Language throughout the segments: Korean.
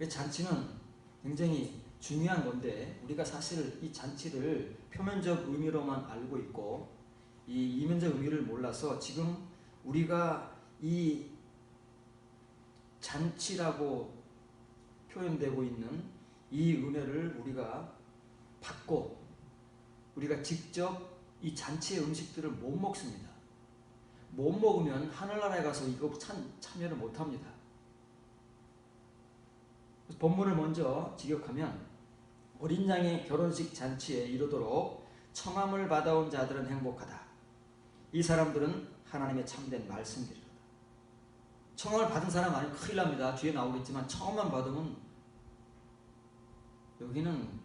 잔치는 굉장히 중요한 건데 우리가 사실 이 잔치를 표면적 의미로만 알고 있고 이 이면적 의미를 몰라서 지금 우리가 이 잔치라고 표현되고 있는 이 은혜를 우리가 받고 우리가 직접 이 잔치의 음식들을 못 먹습니다. 못 먹으면 하늘나라에 가서 이거 참여를 못합니다. 본문을 먼저 직역하면 어린 양의 결혼식 잔치에 이르도록 청함을 받아온 자들은 행복하다. 이 사람들은 하나님의 참된 말씀들이다. 청함을 받은 사람 아니면 큰일 납니다. 뒤에 나오겠지만 청함만 받으면 여기는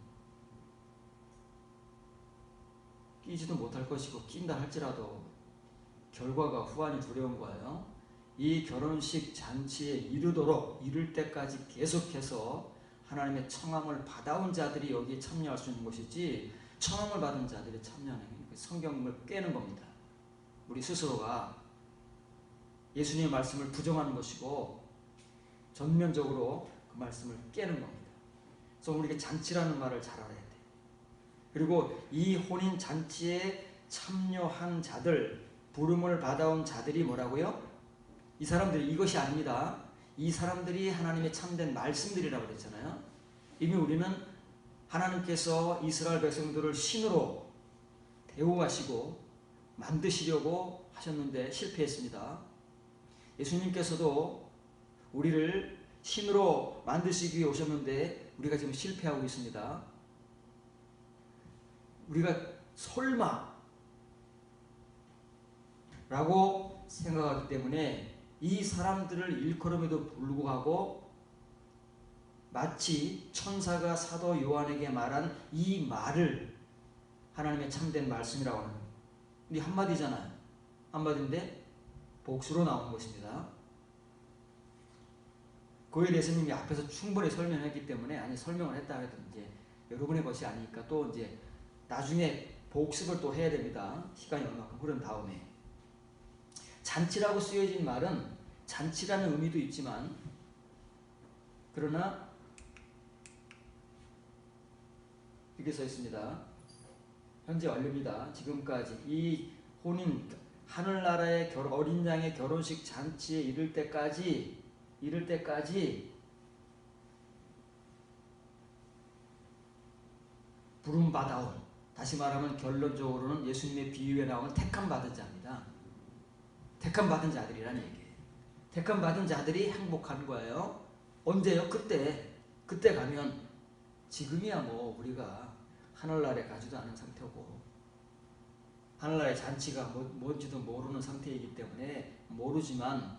끼지도 못할 것이고 낀다 할지라도 결과가 후환이 두려운 거예요. 이 결혼식 잔치에 이를 때까지 계속해서 하나님의 청함을 받아온 자들이 여기에 참여할 수 있는 것이지 청함을 받은 자들이 참여하는 성경을 깨는 겁니다. 우리 스스로가 예수님의 말씀을 부정하는 것이고 전면적으로 그 말씀을 깨는 겁니다. 그래서 우리가 잔치라는 말을 잘 알아야 돼요. 그리고 이 혼인 잔치에 참여한 자들, 부름을 받아온 자들이 뭐라고요? 이 사람들이 이것이 아닙니다. 이 사람들이 하나님의 참된 말씀들이라고 그랬잖아요. 이미 우리는 하나님께서 이스라엘 백성들을 신으로 대우하시고 만드시려고 하셨는데 실패했습니다. 예수님께서도 우리를 신으로 만드시기 위해 오셨는데 우리가 지금 실패하고 있습니다. 우리가 설마 라고 생각하기 때문에 이 사람들을 일컬음에도 불구하고 마치 천사가 사도 요한에게 말한 이 말을 하나님의 참된 말씀이라고 하는 거예요. 이 한마디잖아요. 한마디인데 복수로 나온 것입니다. 그에 대해서 이미 앞에서 충분히 설명했기 때문에 아니 설명을 했다 해도 이제 여러분의 것이 아니니까 또 이제 나중에 복습을 또 해야 됩니다. 시간이 얼마큼 흐른 다음에. 잔치라고 쓰여진 말은 잔치라는 의미도 있지만 그러나 이렇게 써 있습니다. 현재 완료입니다. 지금까지 이 혼인 하늘나라의 어린 양의 결혼식 잔치에 이를 때까지 부름받아온, 다시 말하면 결론적으로는 예수님의 비유에 나오는 택함받은 자입니다. 택함받은 자들이라는 얘기예요. 택함받은 자들이 행복한 거예요. 언제요? 그때 가면 지금이야 뭐 우리가 하늘나라에 가지도 않은 상태고 하늘나라의 잔치가 뭔지도 모르는 상태이기 때문에 모르지만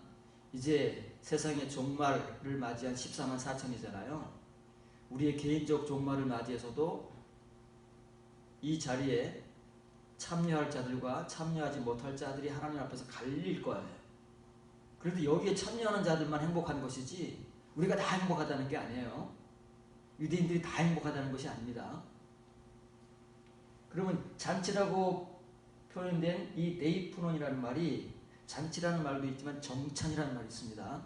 이제 세상의 종말을 맞이한 14만 4천이잖아요. 우리의 개인적 종말을 맞이해서도 이 자리에 참여할 자들과 참여하지 못할 자들이 하나님 앞에서 갈릴 거예요. 그런데 여기에 참여하는 자들만 행복한 것이지 우리가 다 행복하다는 게 아니에요. 유대인들이 다 행복하다는 것이 아닙니다. 그러면 잔치라고 표현된 이 데이프논이라는 말이 잔치라는 말도 있지만 정찬이라는 말이 있습니다.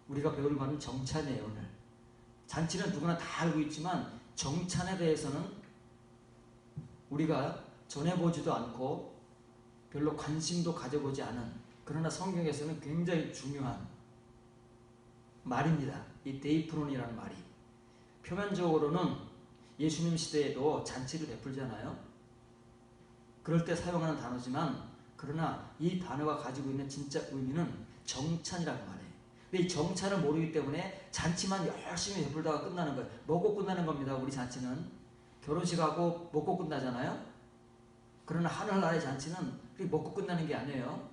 우리가 배울 말은 정찬이에요. 오늘 잔치는 누구나 다 알고 있지만 정찬에 대해서는 우리가 전해보지도 않고 별로 관심도 가져보지 않은, 그러나 성경에서는 굉장히 중요한 말입니다. 이 데이프논이라는 말이 표면적으로는 예수님 시대에도 잔치를 베풀잖아요. 그럴 때 사용하는 단어지만 그러나 이 단어가 가지고 있는 진짜 의미는 정찬이라는 말이에요. 근데 이 정찬을 모르기 때문에 잔치만 열심히 베풀다가 끝나는 거예요. 먹고 끝나는 겁니다. 우리 잔치는 결혼식하고 먹고 끝나잖아요. 그러나 하늘나라의 잔치는 먹고 끝나는 게 아니에요.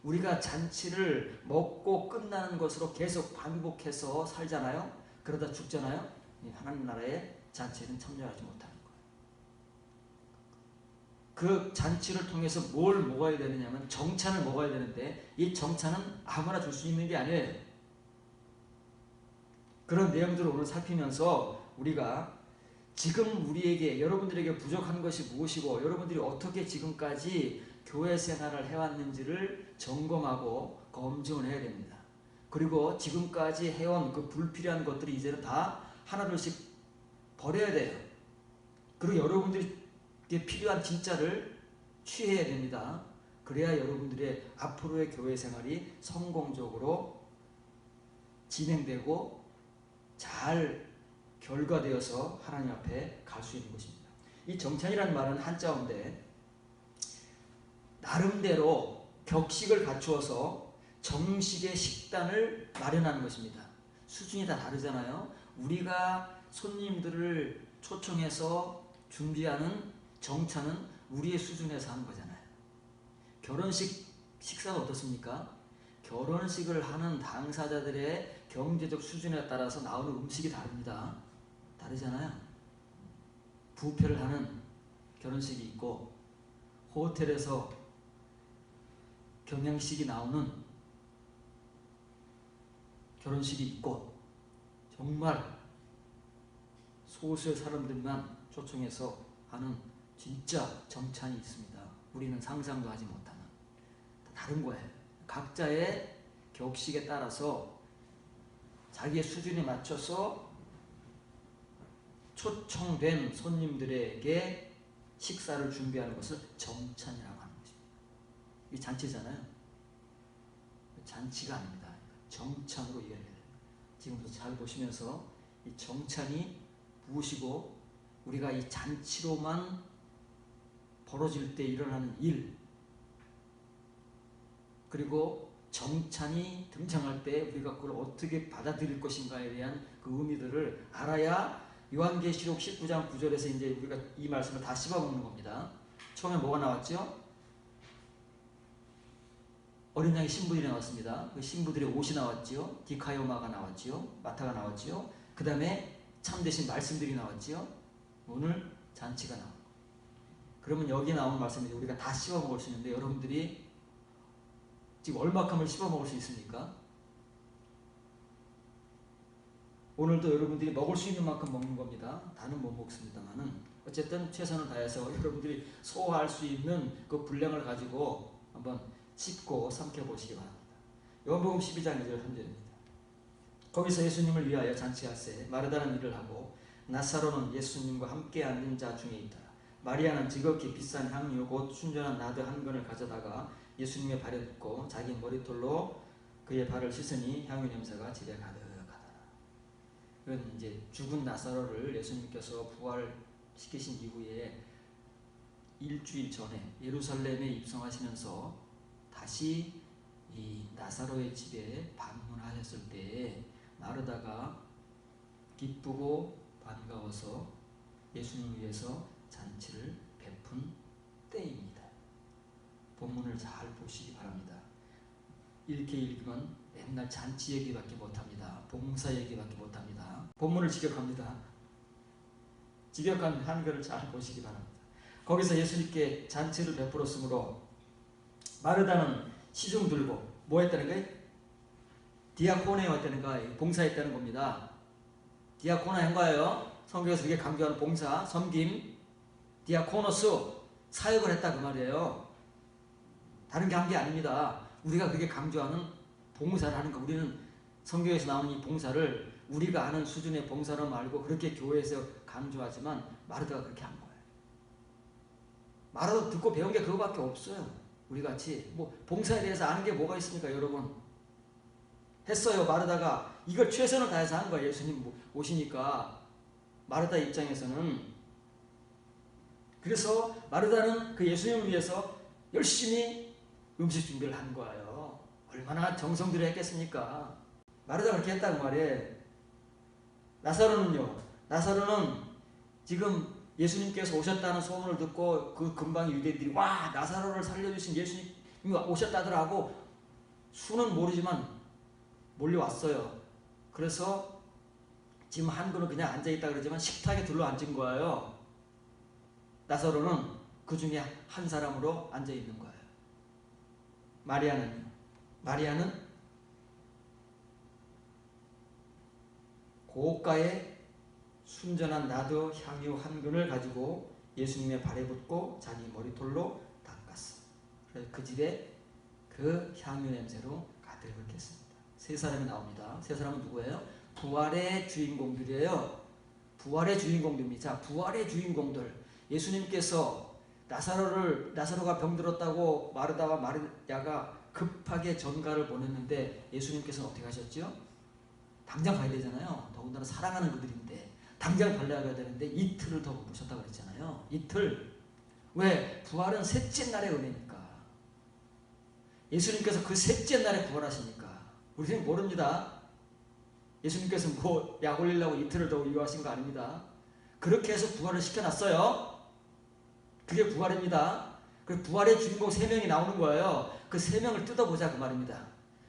우리가 잔치를 먹고 끝나는 것으로 계속 반복해서 살잖아요. 그러다 죽잖아요. 하나님나라의 잔치에는 참여하지 못하는 거예요. 그 잔치를 통해서 뭘 먹어야 되느냐면 정찬을 먹어야 되는데 이 정찬은 아무나 줄 수 있는 게 아니에요. 그런 내용들을 오늘 살피면서 우리가 지금 우리에게 여러분들에게 부족한 것이 무엇이고 여러분들이 어떻게 지금까지 교회 생활을 해왔는지를 점검하고 검증을 해야 됩니다. 그리고 지금까지 해온 그 불필요한 것들이 이제는 다 하나둘씩 버려야 돼요. 그리고 여러분들께 필요한 진짜를 취해야 됩니다. 그래야 여러분들의 앞으로의 교회 생활이 성공적으로 진행되고 잘 결과되어서 하나님 앞에 갈 수 있는 것입니다. 이 정찬이라는 말은 한자어인데 나름대로 격식을 갖추어서 정식의 식단을 마련하는 것입니다. 수준이 다 다르잖아요. 우리가 손님들을 초청해서 준비하는 정찬은 우리의 수준에서 하는 거잖아요. 결혼식 식사가 어떻습니까? 결혼식을 하는 당사자들의 경제적 수준에 따라서 나오는 음식이 다릅니다. 다르잖아요. 뷔페를 하는 결혼식이 있고 호텔에서 경양식이 나오는 결혼식이 있고 정말 소수의 사람들만 초청해서 하는 진짜 정찬이 있습니다. 우리는 상상도 하지 못하는 다른 거예요. 각자의 격식에 따라서 자기의 수준에 맞춰서 초청된 손님들에게 식사를 준비하는 것을 정찬이라고 하는 것입니다. 이게 잔치잖아요. 잔치가 아닙니다. 정찬으로 이해해야 돼요. 지금부터 잘 보시면서 이 정찬이 무엇이고 우리가 이 잔치로만 벌어질 때 일어나는 일, 그리고 정찬이 등장할 때 우리가 그걸 어떻게 받아들일 것인가에 대한 그 의미들을 알아야 요한계시록 19장 9절에서 이제 우리가 이 말씀을 다 씹어먹는 겁니다. 처음에 뭐가 나왔죠? 어린 양의 신부들이 나왔습니다. 그 신부들의 옷이 나왔지요. 디카요마가 나왔지요. 마타가 나왔지요. 그 다음에 참되신 말씀들이 나왔지요. 오늘 잔치가 나옵니다. 그러면 여기 나오는 말씀이 우리가 다 씹어먹을 수 있는데 여러분들이 지금 얼마큼을 씹어먹을 수 있습니까? 오늘도 여러분들이 먹을 수 있는 만큼 먹는 겁니다. 다는 못 먹습니다만은 어쨌든 최선을 다해서 여러분들이 소화할 수 있는 그 분량을 가지고 한번 씹고 삼켜보시기 바랍니다. 요한복음 12장 2절 3절입니다. 거기서 예수님을 위하여 잔치할세 마르다는 일을 하고 나사로는 예수님과 함께 앉은 자 중에 있더라. 마리아는 지극히 비싼 향유 곧 순전한 나드 한 근을 가져다가 예수님의 발에 붓고 자기 머리털로 그의 발을 씻으니 향유 냄새가 집에 가득하더라. 이건 이제 죽은 나사로를 예수님께서 부활시키신 이후에 일주일 전에 예루살렘에 입성하시면서 다시 이 나사로의 집에 방문하셨을 때에 마르다가 기쁘고 반가워서 예수님을 위해서 잔치를 베푼 때입니다. 본문을 잘 보시기 바랍니다. 이렇게 읽으면 맨날 잔치 얘기밖에 못합니다. 봉사 얘기밖에 못합니다. 본문을 직역합니다. 직역한 한글을 잘 보시기 바랍니다. 거기서 예수님께 잔치를 베풀었으므로 마르다는 시중 들고 뭐 했다는 거예요? 디아코네 왔다는 거예요. 봉사했다는 겁니다. 디아코나 한 거예요. 성경에서 이렇게 강조하는 봉사, 섬김, 디아코노스, 사역을 했다 그 말이에요. 다른 게 한 게 아닙니다. 우리가 그렇게 강조하는 봉사를 하는 거. 우리는 성경에서 나오는 이 봉사를 우리가 아는 수준의 봉사로 말고 그렇게 교회에서 강조하지만 마르다가 그렇게 한 거예요. 마르다 듣고 배운 게 그거밖에 없어요. 우리같이 뭐 봉사에 대해서 아는 게 뭐가 있습니까 여러분? 했어요. 마르다가 이걸 최선을 다해서 한 거예요. 예수님 오시니까 마르다 입장에서는. 그래서 마르다는 그 예수님을 위해서 열심히 음식 준비를 한 거예요. 얼마나 정성 들여 했겠습니까? 마르다가 그렇게 했다고 말이에요. 나사로는요. 나사로는 지금 예수님께서 오셨다는 소문을 듣고 그 근방 유대인들이 와 나사로를 살려주신 예수님이 오셨다더라고 수는 모르지만 몰려왔어요. 그래서 지금 한 그릇 그냥 앉아있다 그러지만 식탁에 둘러앉은 거예요. 나사로는 그 중에 한 사람으로 앉아있는 거예요. 마리아는 고가의 순전한 나드 향유 한 근을 가지고 예수님의 발에 붓고 자기 머리털로 닦았어. 그래서 그 집에 그 향유 냄새로 가득했습니다. 세 사람이 나옵니다. 세 사람은 누구예요? 부활의 주인공들이에요. 부활의 주인공들입니다. 자, 부활의 주인공들. 예수님께서 나사로가 병들었다고 마르다와 마리아가 급하게 전가를 보냈는데 예수님께서는 어떻게 하셨죠? 당장 가야 되잖아요. 더군다나 사랑하는 그들인데 당장 달려가야 되는데 이틀을 더 보셨다고 그랬잖아요. 이틀. 왜? 부활은 셋째 날의 은혜니까. 예수님께서 그 셋째 날에 부활하시니까. 우리는 모릅니다. 예수님께서 뭐 약 올리려고 이틀을 더 요하신 거 아닙니다. 그렇게 해서 부활을 시켜놨어요. 그게 부활입니다. 그 부활의 주인공 3명이 나오는 거예요. 그 3명을 뜯어보자 그 말입니다.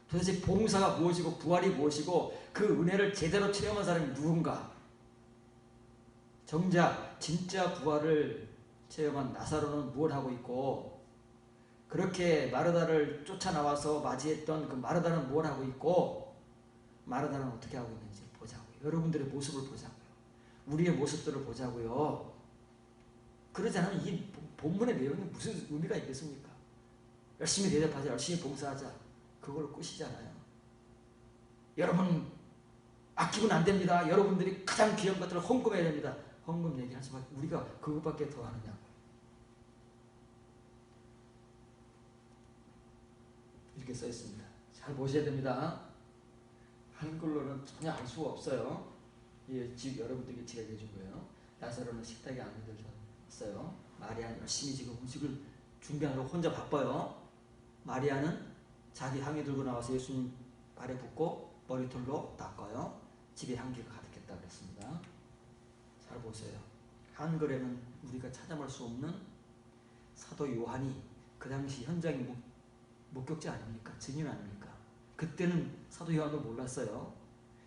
도대체 봉사가 무엇이고 부활이 무엇이고 그 은혜를 제대로 체험한 사람이 누군가. 정작 진짜 부활을 체험한 나사로는 무엇을 하고 있고 그렇게 마르다를 쫓아나와서 맞이했던 그 마르다는 무엇을 하고 있고 마르다는 어떻게 하고 있는지 보자고요. 여러분들의 모습을 보자고요. 우리의 모습들을 보자고요. 그러지 않으면 이 본문의 내용이 무슨 의미가 있겠습니까? 열심히 대접하자, 열심히 봉사하자. 그걸로 끝이잖아요. 여러분 아끼면 안 됩니다. 여러분들이 가장 귀한 것들을 헌금해야 됩니다. 헌금 얘기할 수밖에 우리가 그것밖에 더 하느냐고. 이렇게 써 있습니다. 잘 보셔야 됩니다. 한글로는 전혀 알 수가 없어요. 예, 여러분들에게 제가 해준 거예요. 나사로는 식탁에 앉아있어요. 마리아는 열심히 지금 음식을 준비하느라 혼자 바빠요. 마리아는 자기 향기 들고 나와서 예수님 발에 붓고 머리털로 닦아요. 집에 향기가 가득했다 그랬습니다. 잘 보세요. 한글에는 우리가 찾아볼 수 없는 사도 요한이 그 당시 현장의 목격자 아닙니까? 증인 아닙니까? 그때는 사도 요한도 몰랐어요.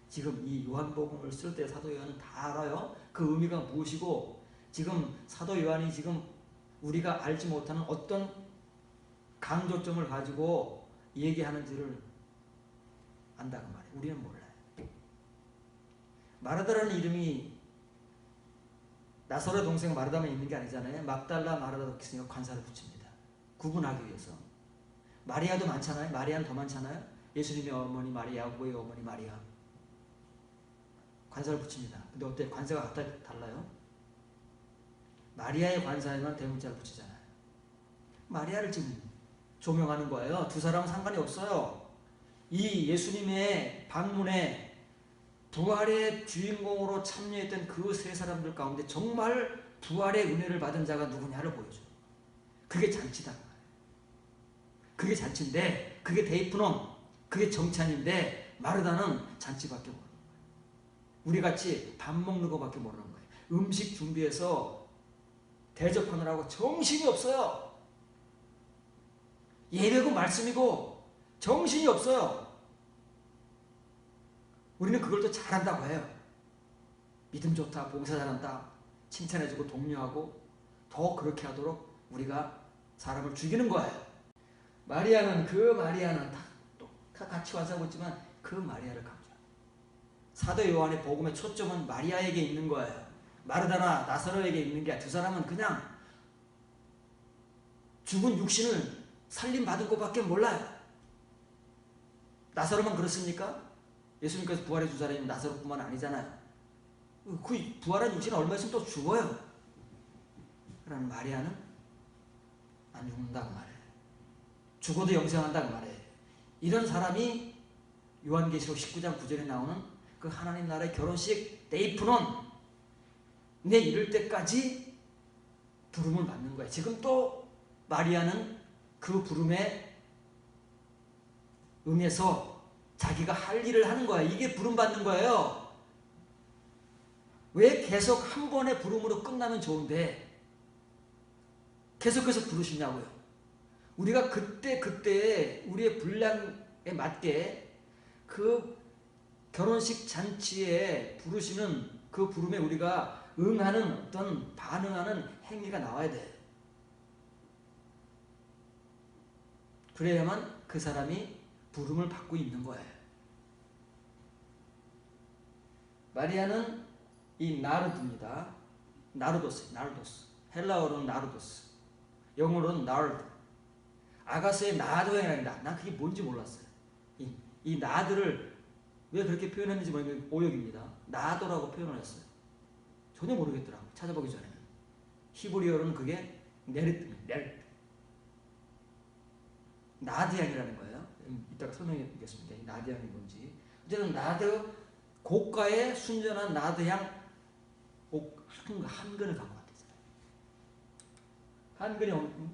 지금 이 요한복음을 쓸 때 사도 요한은 다 알아요. 그 의미가 무엇이고 지금 사도 요한이 지금 우리가 알지 못하는 어떤 강조점을 가지고 얘기하는지를 안다고 말해요. 우리는 몰라요. 마르다라는 이름이 나사로의 동생 마르다만 있는 게 아니잖아요. 막달라 마르다도 있으니까 관사를 붙입니다. 구분하기 위해서. 마리아도 많잖아요. 마리아는 더 많잖아요. 예수님의 어머니 마리아, 야고보의 어머니 마리아. 관사를 붙입니다. 근데 어때? 관사가 달라요? 마리아의 관사에만 대문자를 붙이잖아요. 마리아를 지금 조명하는 거예요. 두 사람은 상관이 없어요. 이 예수님의 방문에 부활의 주인공으로 참여했던 그 세 사람들 가운데 정말 부활의 은혜를 받은 자가 누구냐를 보여줘요. 그게 잔치다. 그게 잔치인데 그게 데이프논, 그게 정찬인데 마르다는 잔치밖에 모르는 거예요. 우리같이 밥 먹는 것밖에 모르는 거예요. 음식 준비해서 대접하느라고 정신이 없어요. 예배고 말씀이고 정신이 없어요. 우리는 그걸 또 잘한다고 해요. 믿음 좋다, 봉사 잘한다, 칭찬해주고 독려하고 더 그렇게 하도록 우리가 사람을 죽이는 거예요. 마리아는 다 같이 완성하고 있지만 그 마리아를 강조해요. 사도 요한의 복음의 초점은 마리아에게 있는 거예요. 마르다나 나사로에게 있는 게 두 사람은 그냥 죽은 육신을 살림받은 것밖에 몰라요. 나사로만 그렇습니까? 예수님께서 부활해 준 사람이 나사로뿐만 아니잖아요. 그 부활한 육신은 얼마 있으면 또 죽어요. 그러나 마리아는 안 죽는다고 말해요. 죽어도 영생한다고 말해요. 이런 사람이 요한계시록 19장 9절에 나오는 그 하나님 나라의 결혼식 데이프논에 이를 때까지 부름을 받는 거예요. 지금 또 마리아는 그 부름에 응해서 자기가 할 일을 하는 거야. 이게 부름받는 거예요. 왜 계속 한 번의 부름으로 끝나면 좋은데 계속해서 부르시냐고요. 우리가 그때 우리의 분량에 맞게 그 결혼식 잔치에 부르시는 그 부름에 우리가 응하는 어떤 반응하는 행위가 나와야 돼. 그래야만 그 사람이 부름을 받고 있는 거예요. 마리아는 이 나르드입니다. 나르도스. 헬라어로는 나르도스. 영어로는 나르드. 아가서의 나도행이랍니다. 난 그게 뭔지 몰랐어요. 이 이 나드를 왜 그렇게 표현했는지 모르겠는데 오역입니다. 나도라고 표현을 했어요. 전혀 모르겠더라고. 찾아보기 전에는. 히브리어로는 그게 네르 나드양이라는 거예요. 이따가 설명해 드리겠습니다. 이 나드양이 뭔지. 어쨌든 나드 고가의 순전한 나드양 한 근을 갖고 왔대요.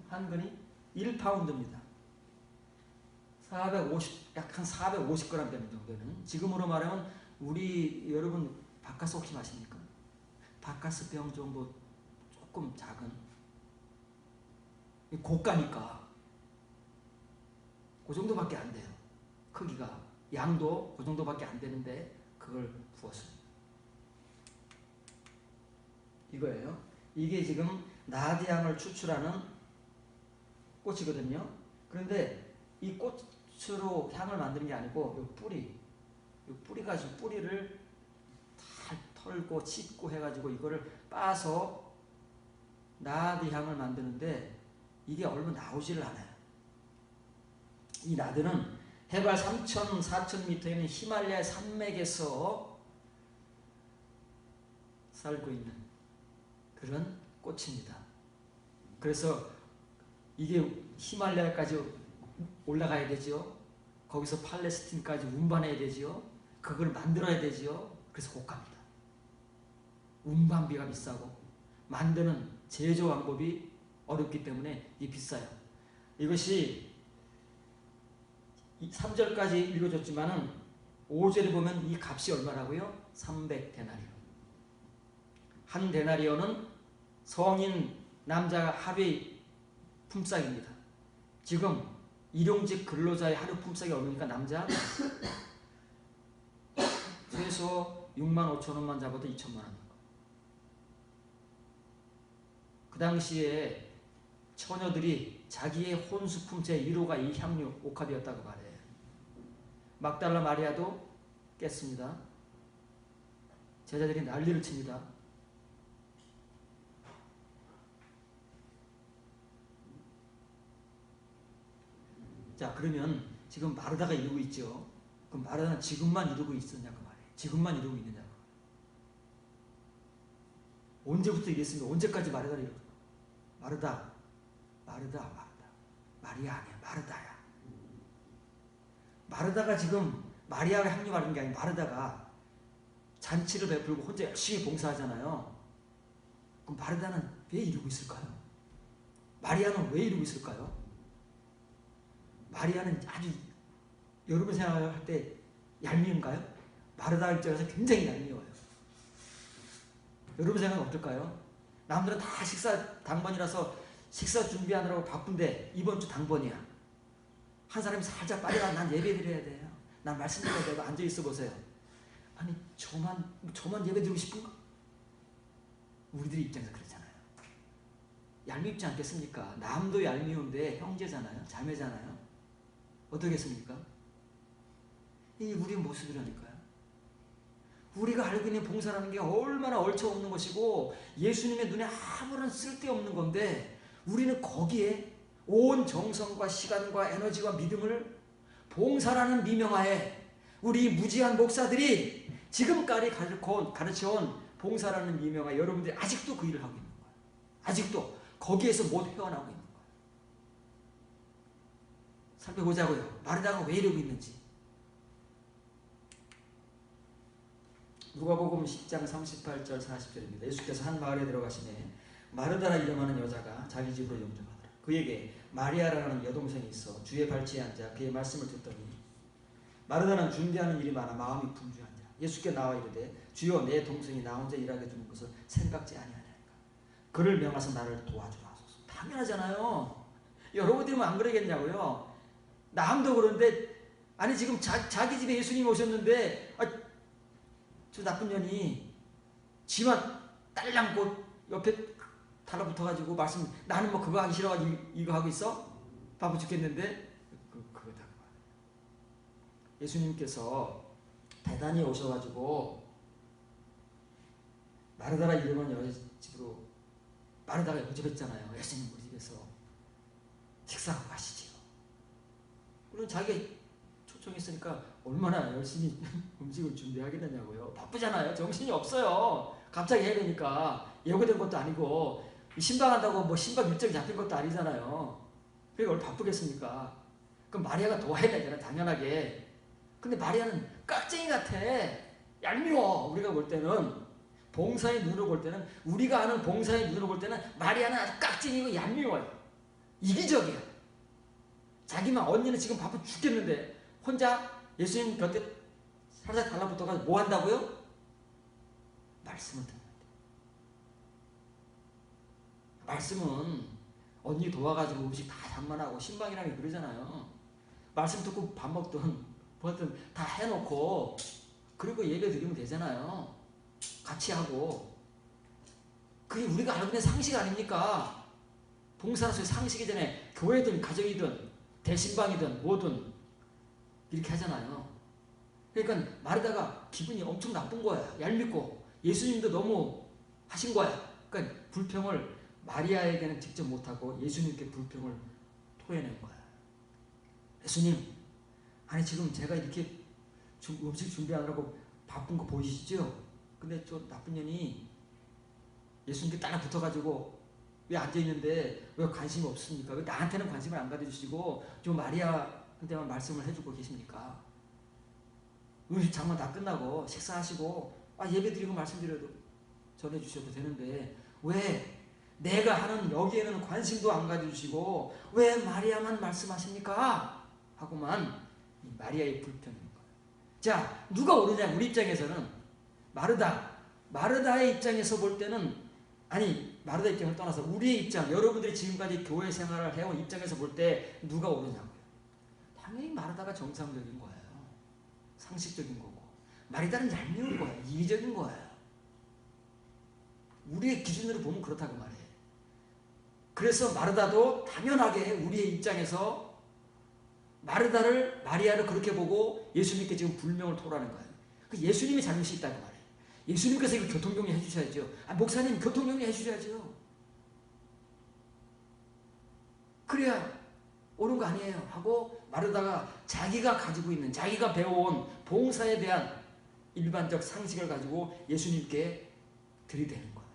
한 근이 1파운드입니다. 450, 약 한 450g 되는 정도는. 지금으로 말하면 우리 여러분 바카스 혹시 마십니까? 바카스 병 정도 조금 작은 고가니까 그 정도밖에 안 돼요. 크기가 양도 그 정도밖에 안 되는데 그걸 부었습니다. 이거예요. 이게 지금 나드향을 추출하는 꽃이거든요. 그런데 이 꽃으로 향을 만드는 게 아니고 이 뿌리 가지고 뿌리를 다 털고 찢고 해가지고 이거를 빻아서 나드향을 만드는데 이게 얼마 나오지를 않아요. 이 나드는 해발 3,000, 4,000m에 있는 히말라야 산맥에서 살고 있는 그런 꽃입니다. 그래서 이게 히말라야까지 올라가야 되죠. 거기서 팔레스틴까지 운반해야 되죠. 그걸 만들어야 되죠. 그래서 고가입니다. 운반비가 비싸고 만드는 제조 방법이 어렵기 때문에 이 비싸요. 이것이 3절까지 읽어줬지만은 5절에 보면 이 값이 얼마라고요? 300데나리오. 한 데나리오는 성인 남자가 하루의 품삯입니다. 지금 일용직 근로자의 하루 품삯이 얼마니까 남자 최소 65,000원만 잡아도 2천만 원. 그 당시에 처녀들이 자기의 혼수품 제1호가 이 향유 옥합이었다고 말해요. 막달라 마리아도 깼습니다. 제자들이 난리를 칩니다. 자, 그러면 지금 마르다가 이루고 있죠. 그럼 마르다는 지금만 이루고 있었냐고 말이에요. 지금만 이루고 있느냐고. 언제부터 이랬으면 언제까지 마르다를 이루고 마르다. 마리아 아니야. 마르다야. 마르다가 지금 마리아가 향유하는 게 아니라 마르다가 잔치를 베풀고 혼자 열심히 봉사하잖아요. 그럼 마르다는 왜 이루고 있을까요? 마리아는 왜 이루고 있을까요? 마리아는 아주 여러분 생각할 때 얄미운가요? 마르다 입장에서 굉장히 얄미워요. 여러분 생각은 어떨까요? 남들은 다 식사 당번이라서 식사 준비하느라고 바쁜데 이번 주 당번이야. 한 사람이 살짝 빨리 와. 난 예배 드려야 돼요. 난 말씀 드려야 되고 앉아 있어 보세요. 아니 저만 예배 드리고 싶은가? 우리들 입장에서 그렇잖아요. 얄밉지 않겠습니까? 남도 얄미운데 형제잖아요. 자매잖아요. 어떻겠습니까? 이 우리의 모습이라니까요. 우리가 알고 있는 봉사라는 게 얼마나 얼쳐없는 것이고 예수님의 눈에 아무런 쓸데없는 건데 우리는 거기에 온 정성과 시간과 에너지와 믿음을 봉사라는 미명하에 우리 무지한 목사들이 지금까지 가르쳐온 봉사라는 미명하에 여러분들이 아직도 그 일을 하고 있는 거예요. 아직도 거기에서 못 헤어나오고 있는 거예요. 살펴보자고요. 마르다가 왜 이러고 있는지. 누가복음 10장 38절 40절입니다. 예수께서 한 마을에 들어가시네 마르다라 이름하는 여자가 자기 집으로 영접하더라. 그에게 마리아라는 여동생이 있어 주의 발치에 앉아 그의 말씀을 듣더니 마르다는 준비하는 일이 많아 마음이 분주하니라. 예수께 나와 이르되 주여 내 동생이 나 혼자 일하게 두는 것을 생각지 아니하나이까. 그를 명하사 나를 도와주라 하소서. 당연하잖아요. 여러분들은 안 그러겠냐고요. 남도 그런데 아니 지금 자기 집에 예수님이 오셨는데 저 나쁜 년이 지만 딸랑고 옆에 달라붙어가지고 말씀 나는 뭐 그거 하기 싫어가지고 이거 하고 있어? 바보 죽겠는데 그거다. 예수님께서 대단히 오셔가지고 마르다라 이름은 여자 집으로 마르다가 영접했잖아요. 예수님 우리 집에서 식사하고 가시지요. 그럼 자기가 초청했으니까 얼마나 열심히 음식을 준비하겠느냐고요. 바쁘잖아요. 정신이 없어요. 갑자기 해야 되니까. 예고된 것도 아니고 신방한다고 뭐 신방 일정이 잡힌 것도 아니잖아요. 그러니까 얼마나 바쁘겠습니까? 그럼 마리아가 도와야 되잖아요. 당연하게. 근데 마리아는 깍쟁이 같아. 얄미워. 우리가 볼 때는 봉사의 눈으로 볼 때는 우리가 아는 봉사의 눈으로 볼 때는 마리아는 아주 깍쟁이고 얄미워요. 이기적이야. 자기만 언니는 지금 바빠 죽겠는데 혼자 예수님 곁에 살짝 달라붙어가지고 뭐 한다고요? 말씀을 듣는데. 말씀은 언니 도와가지고 음식 다 장만하고 신방이라는 게 그러잖아요. 말씀 듣고 밥 먹든 뭐든 다 해놓고 그리고 예배 드리면 되잖아요. 같이 하고. 그게 우리가 알고 있는 상식 아닙니까? 봉사로서의 상식이 전에 교회든 가정이든 대신방이든 뭐든 이렇게 하잖아요. 그러니까 마르다가 기분이 엄청 나쁜 거야. 얄밉고 예수님도 너무 하신 거야. 그러니까 불평을 마리아에게는 직접 못하고 예수님께 불평을 토해낸 거야. 예수님, 아니 지금 제가 이렇게 음식 준비하느라고 바쁜 거 보이시죠? 근데 저 나쁜 년이 예수님께 따라 붙어가지고 왜 앉아있는데 왜 관심이 없습니까? 왜 나한테는 관심을 안 가져주시고 좀 마리아한테만 말씀을 해주고 계십니까? 음식 장만 다 끝나고 식사하시고 예배 드리고 말씀드려도 전해주셔도 되는데 왜 내가 하는 여기에는 관심도 안 가져주시고 왜 마리아만 말씀하십니까? 하고만 마리아의 불평인 거예요. 자, 누가 옳으냐? 우리 입장에서는 마르다의 입장에서 볼 때는 마르다 입장을 떠나서 우리의 입장, 여러분들이 지금까지 교회 생활을 해온 입장에서 볼 때 누가 옳으냐고요? 당연히 마르다가 정상적인 거예요. 상식적인 거고. 마리다는 얄미운 거예요. 이기적인 거예요. 우리의 기준으로 보면 그렇다고 말해요. 그래서 마르다도 당연하게 우리의 입장에서 마리아를 그렇게 보고 예수님께 지금 불명을 토하는 거예요. 예수님이 잘못이 있다고 말해요. 예수님께서 이거 교통정리 해주셔야죠. 목사님 교통정리 해주셔야죠. 그래야 옳은 거 아니에요 하고 마르다가 자기가 가지고 있는 자기가 배워온 봉사에 대한 일반적 상식을 가지고 예수님께 들이대는 거예요.